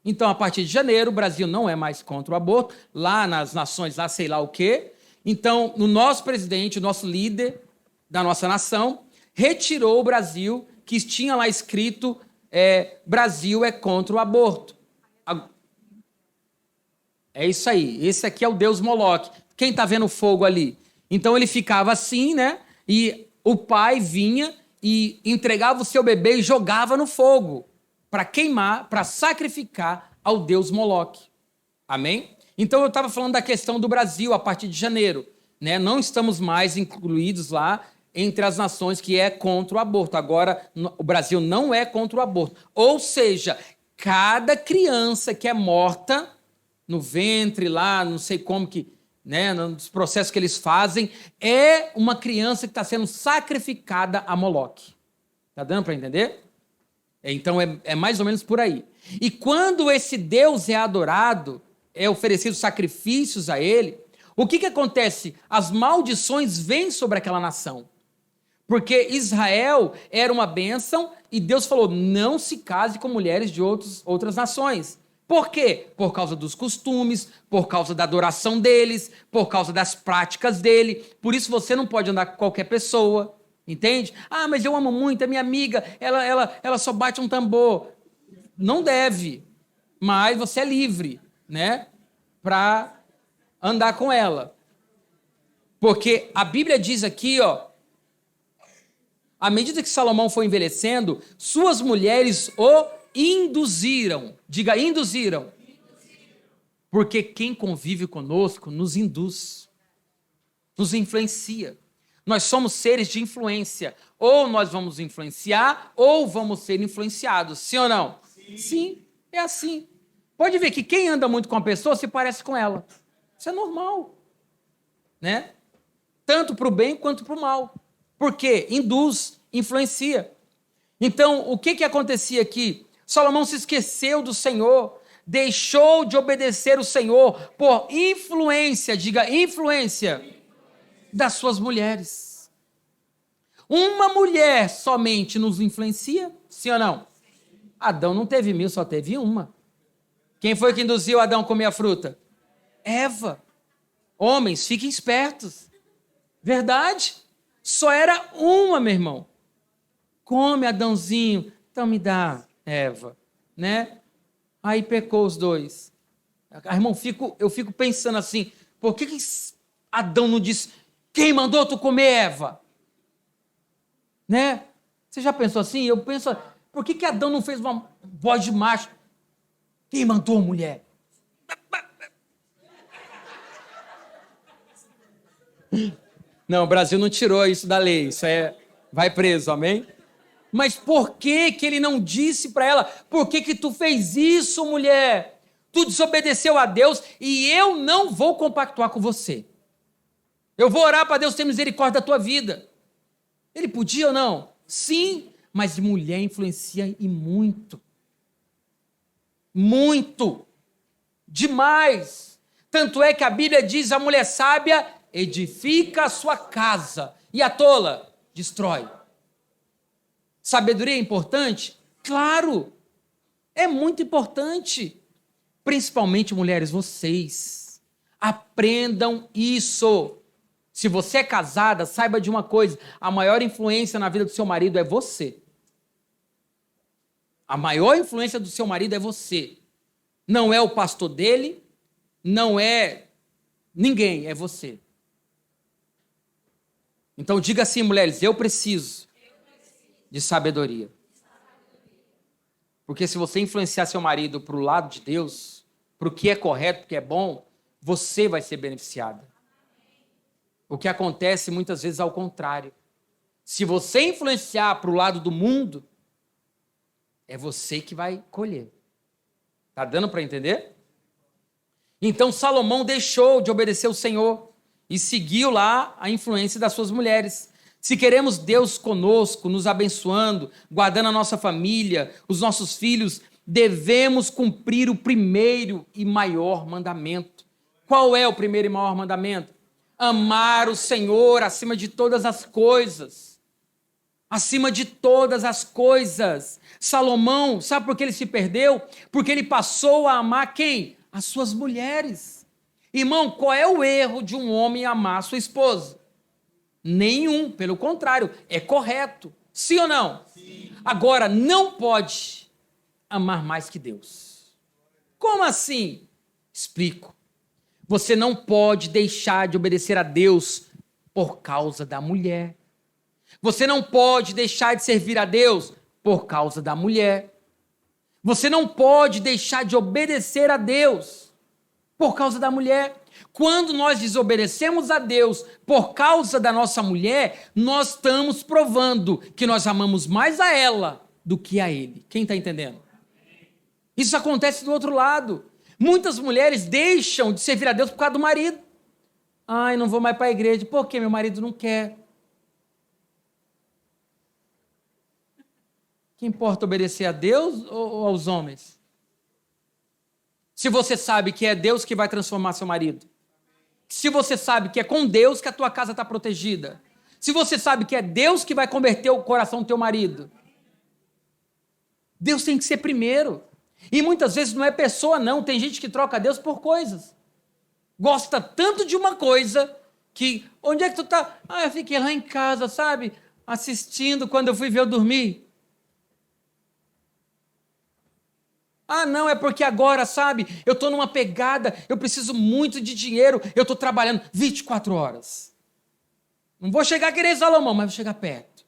Então, a partir de janeiro, o Brasil não é mais contra o aborto, lá nas nações, lá sei lá o quê. Então, o nosso presidente, o nosso líder da nossa nação, retirou o Brasil, que tinha lá escrito Brasil é contra o aborto. É isso aí, esse aqui é o deus Moloque. Quem está vendo o fogo ali? Então ele ficava assim, né? E o pai vinha e entregava o seu bebê e jogava no fogo para queimar, para sacrificar ao deus Moloque. Amém? Então eu estava falando da questão do Brasil a partir de janeiro, né? Não estamos mais incluídos lá entre as nações que é contra o aborto. Agora, o Brasil não é contra o aborto. Ou seja, cada criança que é morta no ventre lá, não sei como que, né, nos processos que eles fazem, é uma criança que está sendo sacrificada a Moloque. Está dando para entender? Então é mais ou menos por aí. E quando esse Deus é adorado, é oferecido sacrifícios a ele, o que acontece? As maldições vêm sobre aquela nação. Porque Israel era uma bênção e Deus falou, não se case com mulheres de outras nações. Por quê? Por causa dos costumes, por causa da adoração deles, por causa das práticas dele. Por isso você não pode andar com qualquer pessoa, entende? Ah, mas eu amo muito, é minha amiga, ela só bate um tambor. Não deve, mas você é livre, né? Para andar com ela. Porque a Bíblia diz aqui, ó, à medida que Salomão foi envelhecendo, suas mulheres o induziram. Diga, induziram. Porque quem convive conosco nos induz, nos influencia. Nós somos seres de influência. Ou nós vamos influenciar, ou vamos ser influenciados. Sim ou não? Sim, é assim. Pode ver que quem anda muito com a pessoa se parece com ela. Isso é normal. Né? Tanto para o bem quanto para o mal. Por quê? Induz, influencia. Então, o que acontecia aqui? Salomão se esqueceu do Senhor, deixou de obedecer o Senhor por influência, diga influência, das suas mulheres. Uma mulher somente nos influencia, sim ou não? Adão não teve 1000, só teve uma. Quem foi que induziu Adão a comer a fruta? Eva. Homens, fiquem espertos. Verdade? Só era uma, meu irmão. Come, Adãozinho. Então me dá, Eva. Né? Aí pecou os dois. Irmão, eu fico pensando assim, por que Adão não disse, quem mandou tu comer, Eva? Né? Você já pensou assim? Eu penso, por que Adão não fez uma voz de macho? Quem mandou, mulher? Não, o Brasil não tirou isso da lei, isso vai preso, amém? Mas por que ele não disse para ela, por que tu fez isso, mulher? Tu desobedeceu a Deus e eu não vou compactuar com você. Eu vou orar para Deus ter misericórdia da tua vida. Ele podia ou não? Sim, mas mulher influencia e muito. Muito. Demais. Tanto é que a Bíblia diz, a mulher sábia edifica a sua casa e a tola destrói. Sabedoria é importante? Claro, é muito importante. Principalmente, mulheres, vocês aprendam isso. Se você é casada, saiba de uma coisa, a maior influência na vida do seu marido é você. A maior influência do seu marido é você. Não é o pastor dele, não é ninguém, é você. Então diga assim, mulheres, eu preciso de sabedoria. Porque se você influenciar seu marido para o lado de Deus, para o que é correto, para o que é bom, você vai ser beneficiada. O que acontece muitas vezes ao contrário. Se você influenciar para o lado do mundo, é você que vai colher. Tá dando para entender? Então Salomão deixou de obedecer o Senhor e seguiu lá a influência das suas mulheres. Se queremos Deus conosco, nos abençoando, guardando a nossa família, os nossos filhos, devemos cumprir o primeiro e maior mandamento. Qual é o primeiro e maior mandamento? Amar o Senhor acima de todas as coisas. Acima de todas as coisas. Salomão, sabe por que ele se perdeu? Porque ele passou a amar quem? As suas mulheres. Irmão, qual é o erro de um homem amar a sua esposa? Nenhum, pelo contrário, é correto. Sim ou não? Sim. Agora, não pode amar mais que Deus. Como assim? Explico. Você não pode deixar de obedecer a Deus por causa da mulher. Você não pode deixar de servir a Deus por causa da mulher. Você não pode deixar de obedecer a Deus por causa da mulher. Quando nós desobedecemos a Deus por causa da nossa mulher, nós estamos provando que nós amamos mais a ela do que a ele. Quem está entendendo? Isso acontece do outro lado. Muitas mulheres deixam de servir a Deus por causa do marido. Ai, não vou mais para a igreja. Por quê? Meu marido não quer. Que importa obedecer a Deus ou aos homens? Se você sabe que é Deus que vai transformar seu marido. Se você sabe que é com Deus que a tua casa está protegida. Se você sabe que é Deus que vai converter o coração do teu marido. Deus tem que ser primeiro. E muitas vezes não é pessoa não. Tem gente que troca Deus por coisas. Gosta tanto de uma coisa que... Onde é que tu está? Ah, eu fiquei lá em casa, sabe? Assistindo quando eu fui ver eu dormir. Ah, não, é porque agora, sabe, eu estou numa pegada, eu preciso muito de dinheiro, eu estou trabalhando 24 horas. Não vou chegar a querer Salomão, mas vou chegar perto.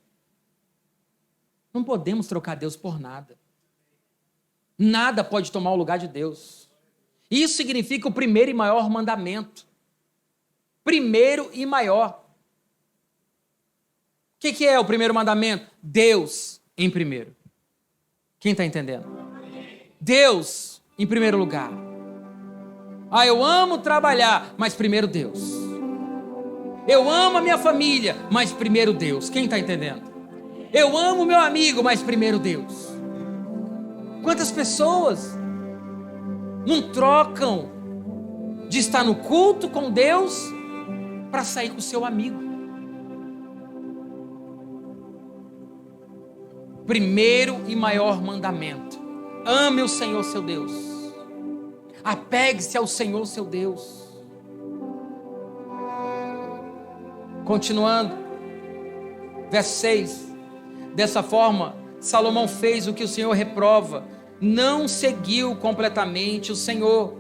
Não podemos trocar Deus por nada. Nada pode tomar o lugar de Deus. Isso significa o primeiro e maior mandamento. Primeiro e maior. O que é o primeiro mandamento? Deus em primeiro. Quem está entendendo? Deus em primeiro lugar. Ah, eu amo trabalhar, mas primeiro Deus. Eu amo a minha família, mas primeiro Deus. Quem está entendendo? Eu amo meu amigo, mas primeiro Deus. Quantas pessoas não trocam de estar no culto com Deus para sair com o seu amigo? Primeiro e maior mandamento. Ame o Senhor seu Deus. Apegue-se ao Senhor seu Deus. Continuando. Verso 6. Dessa forma, Salomão fez o que o Senhor reprova. Não seguiu completamente o Senhor.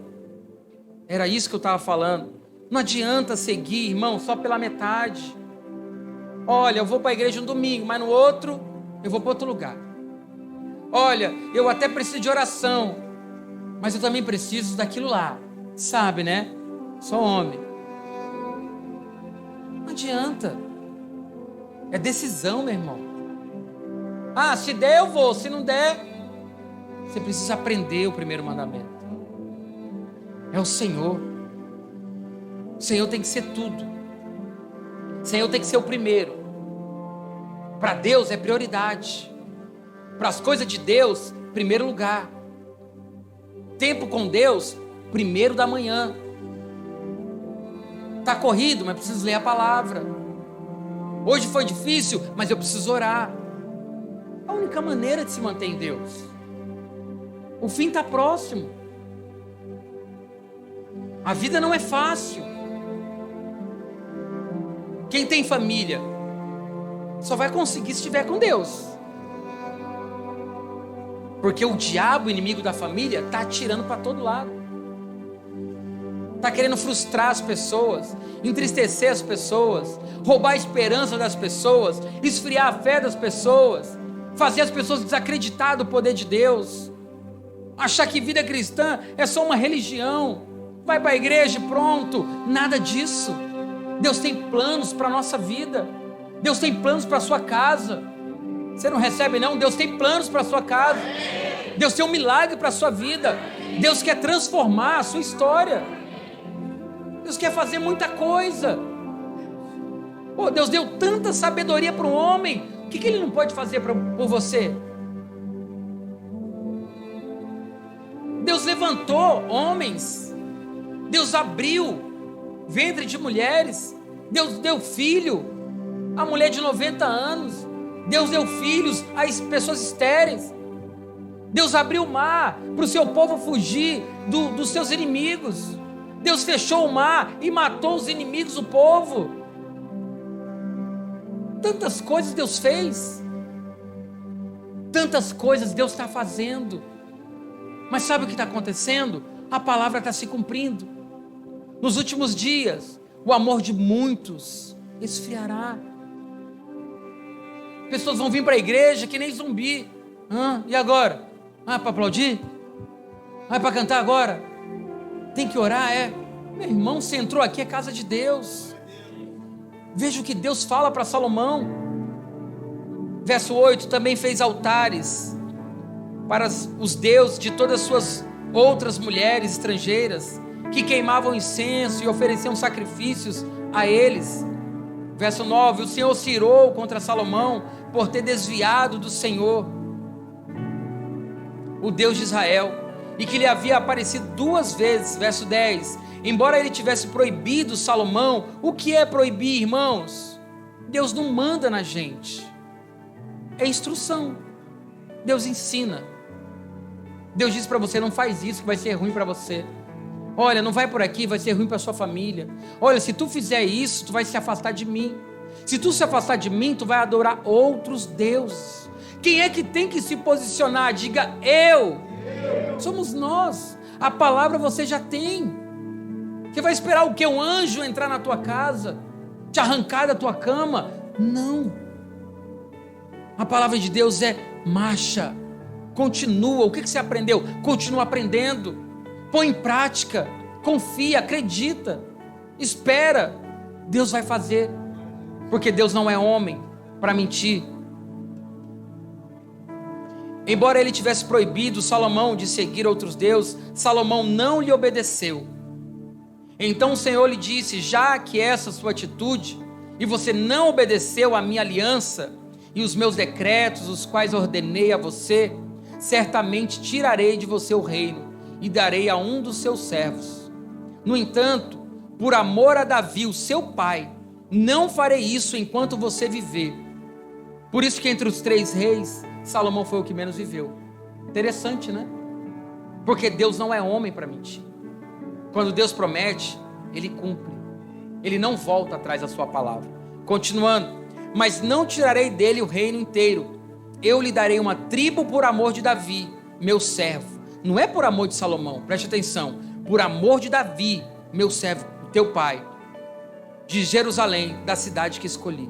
Era isso que eu estava falando. Não adianta seguir, irmão, só pela metade. Olha, eu vou para a igreja um domingo, mas no outro, eu vou para outro lugar. Olha, eu até preciso de oração, mas eu também preciso daquilo lá. Sabe, né? Sou homem. Não adianta. É decisão, meu irmão. Ah, se der eu vou, se não der, você precisa aprender o primeiro mandamento. É o Senhor. O Senhor tem que ser tudo. O Senhor tem que ser o primeiro. Para Deus é prioridade. Para as coisas de Deus, primeiro lugar. Tempo com Deus, primeiro da manhã. Está corrido, mas preciso ler a palavra. Hoje foi difícil, mas eu preciso orar. A única maneira de se manter em Deus. O fim está próximo. A vida não é fácil. Quem tem família só vai conseguir se estiver com Deus. Porque o diabo, inimigo da família, está atirando para todo lado. Está querendo frustrar as pessoas, entristecer as pessoas, roubar a esperança das pessoas, esfriar a fé das pessoas, fazer as pessoas desacreditar do poder de Deus, achar que vida cristã é só uma religião, vai para a igreja e pronto. Nada disso. Deus tem planos para a nossa vida, Deus tem planos para a sua casa. Você não recebe não? Deus tem planos para a sua casa, Deus tem um milagre para a sua vida, Deus quer transformar a sua história, Deus quer fazer muita coisa. Pô, Deus deu tanta sabedoria para o homem, o que Ele não pode fazer por você? Deus levantou homens, Deus abriu ventre de mulheres, Deus deu filho a mulher de 90 anos, Deus deu filhos a pessoas estéreis, Deus abriu o mar para o seu povo fugir dos seus inimigos, Deus fechou o mar e matou os inimigos do povo. Tantas coisas Deus fez, tantas coisas Deus está fazendo, mas sabe o que está acontecendo? A palavra está se cumprindo. Nos últimos dias, o amor de muitos esfriará. Pessoas vão vir para a igreja que nem zumbi. E agora? Para aplaudir? Para cantar agora? Tem que orar, Meu irmão, você entrou aqui, é casa de Deus. Veja o que Deus fala para Salomão. Verso 8, também fez altares para os deuses de todas as suas outras mulheres estrangeiras, que queimavam incenso e ofereciam sacrifícios a eles. Verso 9, o Senhor se irou contra Salomão por ter desviado do Senhor, o Deus de Israel, e que lhe havia aparecido 2 vezes. Verso 10, embora ele tivesse proibido Salomão. O que é proibir, irmãos? Deus não manda na gente, é instrução. Deus ensina. Deus diz para você, não faz isso que vai ser ruim para você. Olha, não vai por aqui, vai ser ruim para sua família. Olha, se tu fizer isso, tu vai se afastar de mim. Se tu se afastar de mim, tu vai adorar outros deuses. Quem é que tem que se posicionar? Diga eu. Somos nós. A palavra você já tem. Você vai esperar o quê? Um anjo entrar na tua casa, te arrancar da tua cama? Não. A palavra de Deus é marcha, continua. O que você aprendeu? Continua aprendendo. Põe em prática, confia, acredita, espera. Deus vai fazer, porque Deus não é homem para mentir. Embora ele tivesse proibido Salomão de seguir outros deuses, Salomão não lhe obedeceu. Então o Senhor lhe disse, já que essa sua atitude, e você não obedeceu à minha aliança e os meus decretos, os quais ordenei a você, certamente tirarei de você o reino e darei a um dos seus servos. No entanto, por amor a Davi, o seu pai, não farei isso enquanto você viver. Por isso que entre os 3 reis, Salomão foi o que menos viveu. Interessante, né? Porque Deus não é homem para mentir. Quando Deus promete, Ele cumpre. Ele não volta atrás da sua palavra. Continuando, mas não tirarei dele o reino inteiro. Eu lhe darei uma tribo por amor de Davi, meu servo. Não é por amor de Salomão, preste atenção. Por amor de Davi, meu servo, teu pai, de Jerusalém, da cidade que escolhi.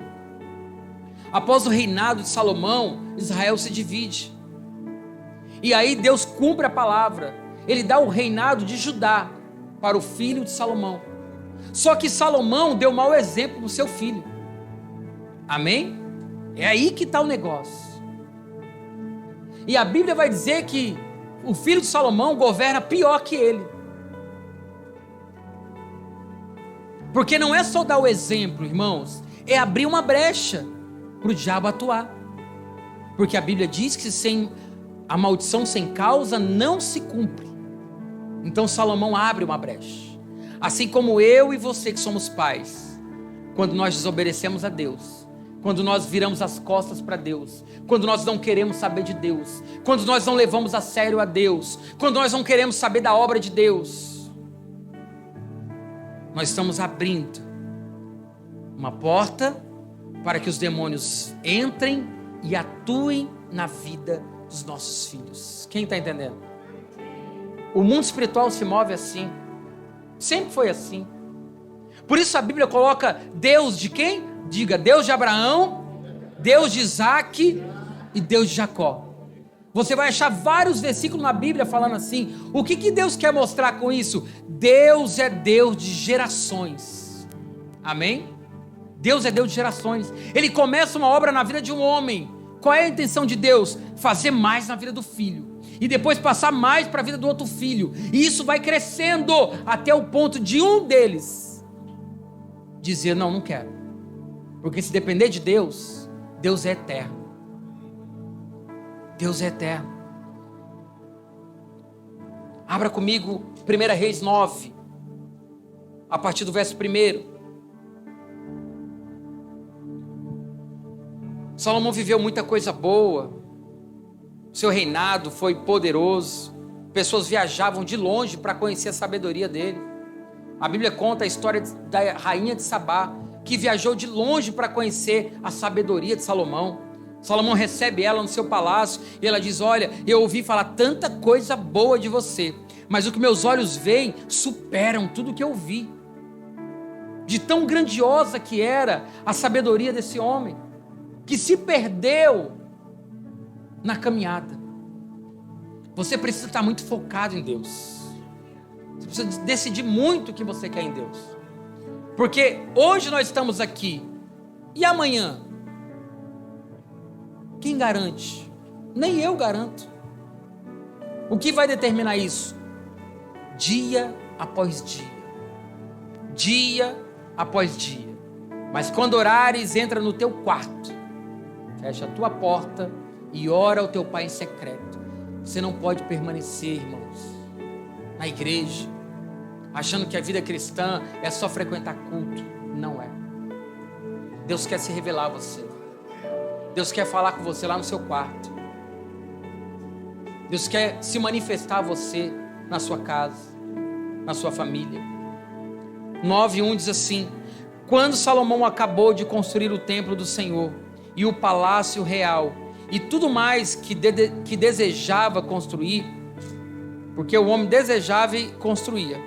Após o reinado de Salomão, Israel se divide. E aí Deus cumpre a palavra. Ele dá o reinado de Judá para o filho de Salomão. Só que Salomão deu mau exemplo para o seu filho. Amém? É aí que está o negócio. E a Bíblia vai dizer que o filho de Salomão governa pior que ele. Porque não é só dar o exemplo, irmãos, é abrir uma brecha para o diabo atuar. Porque a Bíblia diz que sem a maldição sem causa não se cumpre. Então Salomão abre uma brecha. Assim como eu e você que somos pais, quando nós desobedecemos a Deus, quando nós viramos as costas para Deus, quando nós não queremos saber de Deus, quando nós não levamos a sério a Deus, quando nós não queremos saber da obra de Deus, nós estamos abrindo uma porta para que os demônios entrem e atuem na vida dos nossos filhos. Quem está entendendo? O mundo espiritual se move assim, sempre foi assim. Por isso a Bíblia coloca Deus de quem? Diga, Deus de Abraão, Deus de Isaac e Deus de Jacó. Você vai achar vários versículos na Bíblia falando assim. O que Deus quer mostrar com isso? Deus é Deus de gerações. Amém? Deus é Deus de gerações. Ele começa uma obra na vida de um homem. Qual é a intenção de Deus? Fazer mais na vida do filho. E depois passar mais para a vida do outro filho. E isso vai crescendo até o ponto de um deles dizer, não quero. Porque se depender de Deus, Deus é eterno. Deus é eterno. Abra comigo 1 Reis 9, a partir do verso 1. Salomão viveu muita coisa boa. Seu reinado foi poderoso. Pessoas viajavam de longe para conhecer a sabedoria dele. A Bíblia conta a história da rainha de Sabá, que viajou de longe para conhecer a sabedoria de Salomão. Salomão recebe ela no seu palácio e ela diz, olha, eu ouvi falar tanta coisa boa de você, mas o que meus olhos veem superam tudo que eu vi. De tão grandiosa que era a sabedoria desse homem, que se perdeu na caminhada. Você precisa estar muito focado em Deus. Você precisa decidir muito o que você quer em Deus. Porque hoje nós estamos aqui, e amanhã? Quem garante? Nem eu garanto. O que vai determinar isso? Dia após dia. Dia após dia. Mas quando orares, entra no teu quarto, fecha a tua porta e ora ao teu Pai em secreto. Você não pode permanecer, irmãos, na igreja, achando que a vida cristã é só frequentar culto. Não é. Deus quer se revelar a você. Deus quer falar com você lá no seu quarto. Deus quer se manifestar a você na sua casa, na sua família. 9:1 diz assim: quando Salomão acabou de construir o templo do Senhor e o palácio real e tudo mais que desejava construir, porque o homem desejava e construía,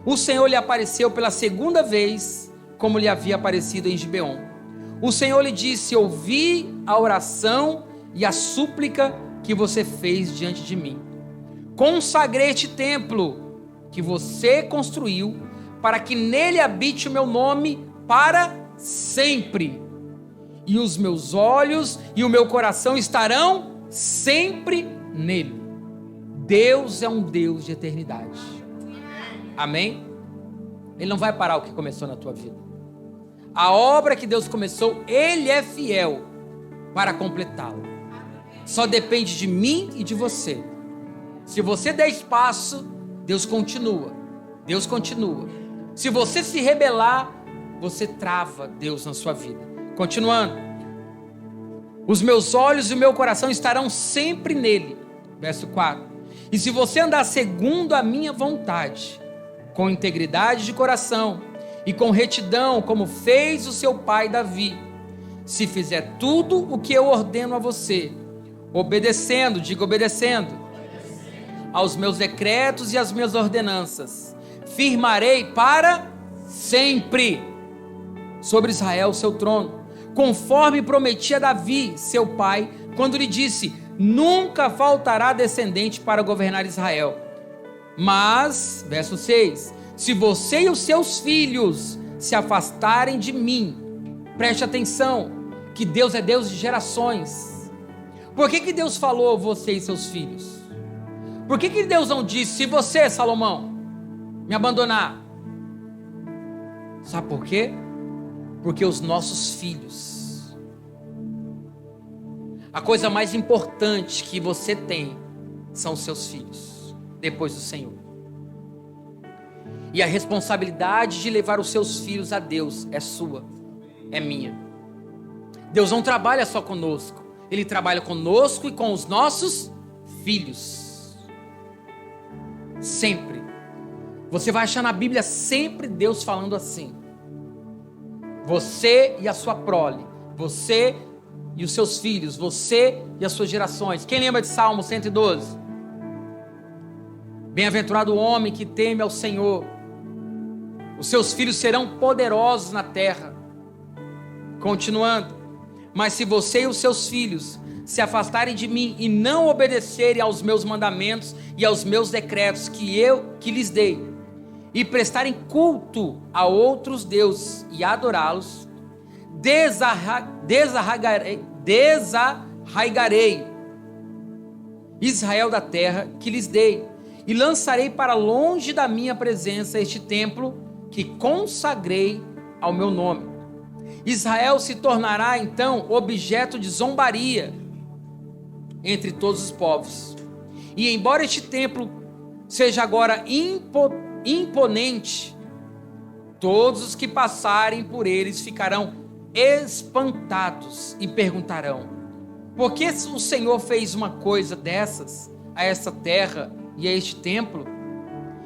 o Senhor lhe apareceu pela segunda vez, como lhe havia aparecido em Gibeon. O Senhor lhe disse: ouvi a oração e a súplica que você fez diante de mim. Consagrei este templo que você construiu, para que nele habite o meu nome para sempre. E os meus olhos e o meu coração estarão sempre nele. Deus é um Deus de eternidade. Amém? Ele não vai parar o que começou na tua vida. A obra que Deus começou, Ele é fiel para completá-la. Só depende de mim e de você. Se você der espaço, Deus continua. Deus continua. Se você se rebelar, você trava Deus na sua vida. Continuando. Os meus olhos e o meu coração estarão sempre nele. Verso 4. E se você andar segundo a minha vontade, com integridade de coração e com retidão, como fez o seu pai Davi, se fizer tudo o que eu ordeno a você, obedecendo, diga obedecendo, aos meus decretos e às minhas ordenanças, firmarei para sempre sobre Israel o seu trono, conforme prometi a Davi, seu pai, quando lhe disse: nunca faltará descendente para governar Israel. Mas, verso 6, se você e os seus filhos se afastarem de mim, preste atenção, que Deus é Deus de gerações. Por que Deus falou você e seus filhos? Por que Deus não disse: se você, Salomão, me abandonar? Sabe por quê? Porque os nossos filhos, a coisa mais importante que você tem são os seus filhos, depois do Senhor. E a responsabilidade de levar os seus filhos a Deus é sua, é minha. Deus não trabalha só conosco, Ele trabalha conosco e com os nossos filhos. Sempre. Você vai achar na Bíblia sempre Deus falando assim: você e a sua prole, você e os seus filhos, você e as suas gerações. Quem lembra de Salmo 112? Bem-aventurado o homem que teme ao Senhor, os seus filhos serão poderosos na terra. Continuando: mas se você e os seus filhos se afastarem de mim e não obedecerem aos meus mandamentos e aos meus decretos que lhes dei, e prestarem culto a outros deuses e adorá-los, desarraigarei Israel da terra que lhes dei, e lançarei para longe da minha presença este templo que consagrei ao meu nome. Israel se tornará então objeto de zombaria entre todos os povos. E embora este templo seja agora imponente, todos os que passarem por eles ficarão espantados e perguntarão: por que o Senhor fez uma coisa dessas a essa terra e a este templo?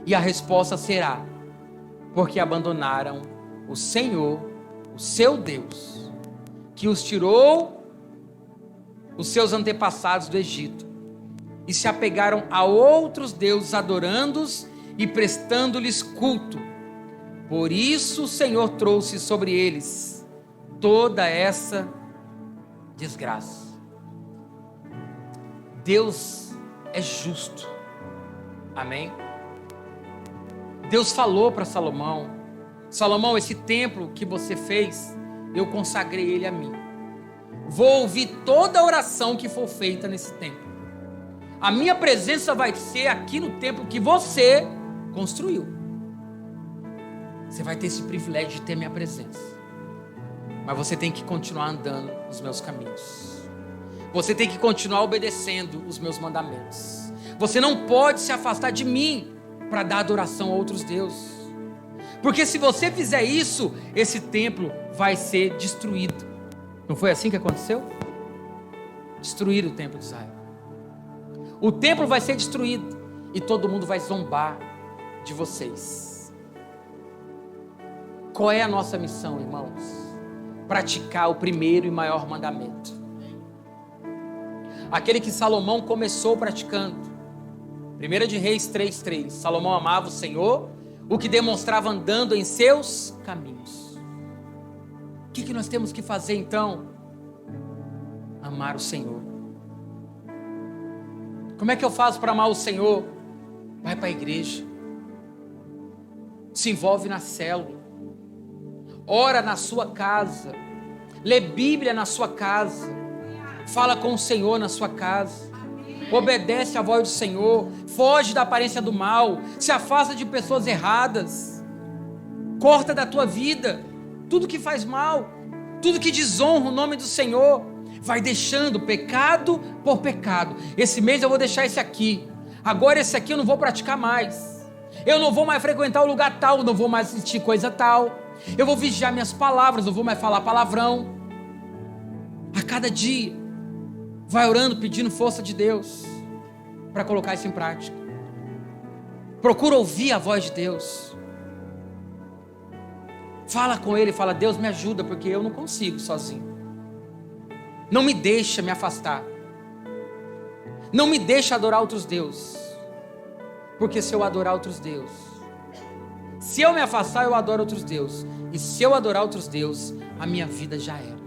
E a resposta será: porque abandonaram o Senhor, o seu Deus, que os tirou os seus antepassados do Egito, e se apegaram a outros deuses, adorando-os e prestando-lhes culto. Por isso o Senhor trouxe sobre eles toda essa desgraça. Deus é justo. Amém? Deus falou para Salomão: Salomão, esse templo que você fez, eu consagrei ele a mim. Vou ouvir toda a oração que for feita nesse templo. A minha presença vai ser aqui no templo que você construiu. Você vai ter esse privilégio de ter minha presença. Mas você tem que continuar andando nos meus caminhos. Você tem que continuar obedecendo os meus mandamentos. Você não pode se afastar de mim para dar adoração a outros deuses. Porque se você fizer isso, esse templo vai ser destruído. Não foi assim que aconteceu? Destruir o templo de Israel. O templo vai ser destruído e todo mundo vai zombar de vocês. Qual é a nossa missão, irmãos? Praticar o primeiro e maior mandamento. Aquele que Salomão começou praticando. 1 de Reis 3:3. Salomão amava o Senhor, o que demonstrava andando em seus caminhos. O que nós temos que fazer então? Amar o Senhor. Como é que eu faço para amar o Senhor? Vai para a igreja. Se envolve na célula. Ora na sua casa. Lê Bíblia na sua casa. Fala com o Senhor na sua casa. Obedece à voz do Senhor. Foge da aparência do mal. Se afasta de pessoas erradas. Corta da tua vida tudo que faz mal, tudo que desonra o nome do Senhor. Vai deixando pecado por pecado. Esse mês eu vou deixar esse aqui. Agora esse aqui eu não vou praticar mais. Eu não vou mais frequentar o lugar tal, não vou mais assistir coisa tal. Eu vou vigiar minhas palavras, não vou mais falar palavrão. A cada dia, vai orando, pedindo força de Deus para colocar isso em prática. Procura ouvir a voz de Deus. Fala com Ele, fala: Deus, me ajuda, porque eu não consigo sozinho. Não me deixa me afastar. Não me deixa adorar outros deuses. Porque se eu adorar outros deuses, se eu me afastar, eu adoro outros deuses. E se eu adorar outros deuses, a minha vida já era.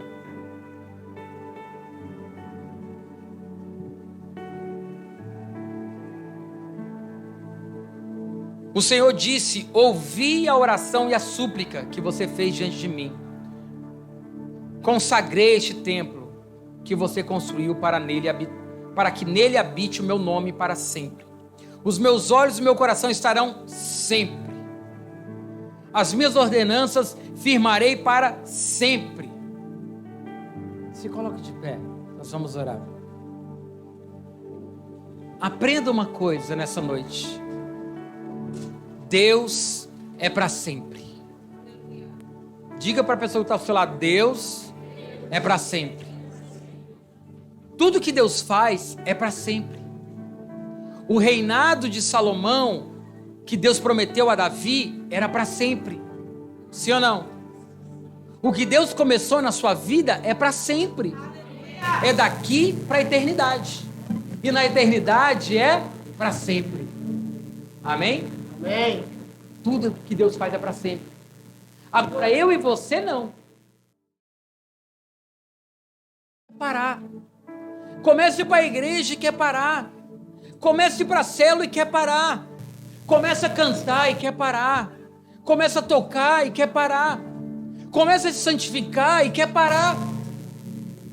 O Senhor disse: ouvi a oração e a súplica que você fez diante de mim. Consagrei este templo que você construiu para que nele habite o meu nome para sempre. Os meus olhos e o meu coração estarão sempre. As minhas ordenanças firmarei para sempre. Se coloque de pé, nós vamos orar. Aprenda uma coisa nessa noite. Deus é para sempre. Diga para a pessoa que está ao seu lado: Deus é para sempre. Tudo que Deus faz é para sempre. O reinado de Salomão, que Deus prometeu a Davi, era para sempre. Sim ou não? O que Deus começou na sua vida é para sempre. É daqui para a eternidade. E na eternidade é para sempre. Amém? Amém. Tudo que Deus faz é para sempre. Agora eu e você não. Parar. Começa a ir para a igreja e quer parar. Começa a ir para a célula e quer parar. Começa a cantar e quer parar. Começa a tocar e quer parar. Começa a se santificar e quer parar.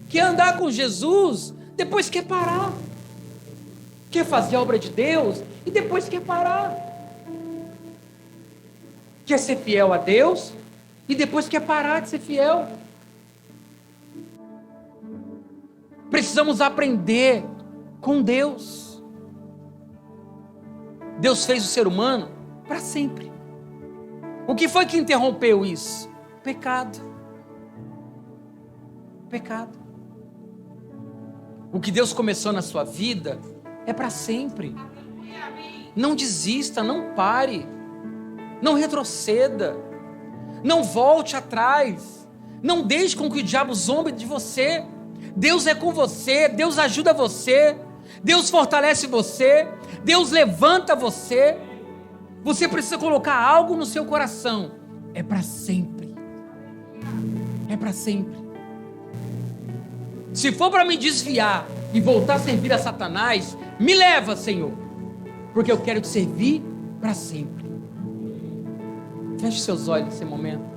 Quer andar com Jesus, depois quer parar. Quer fazer a obra de Deus e depois quer parar. Quer ser fiel a Deus e depois quer parar de ser fiel. Precisamos aprender com Deus. Deus fez o ser humano para sempre. O que foi que interrompeu isso? Pecado. Pecado. O que Deus começou na sua vida é para sempre. Não desista, não pare, não retroceda, não volte atrás, não deixe com que o diabo zombe de você. Deus é com você, Deus ajuda você, Deus fortalece você, Deus levanta você. Você precisa colocar algo no seu coração, é para sempre, é para sempre. Se for para me desviar e voltar a servir a Satanás, me leva, Senhor, porque eu quero te servir para sempre. Feche seus olhos nesse momento.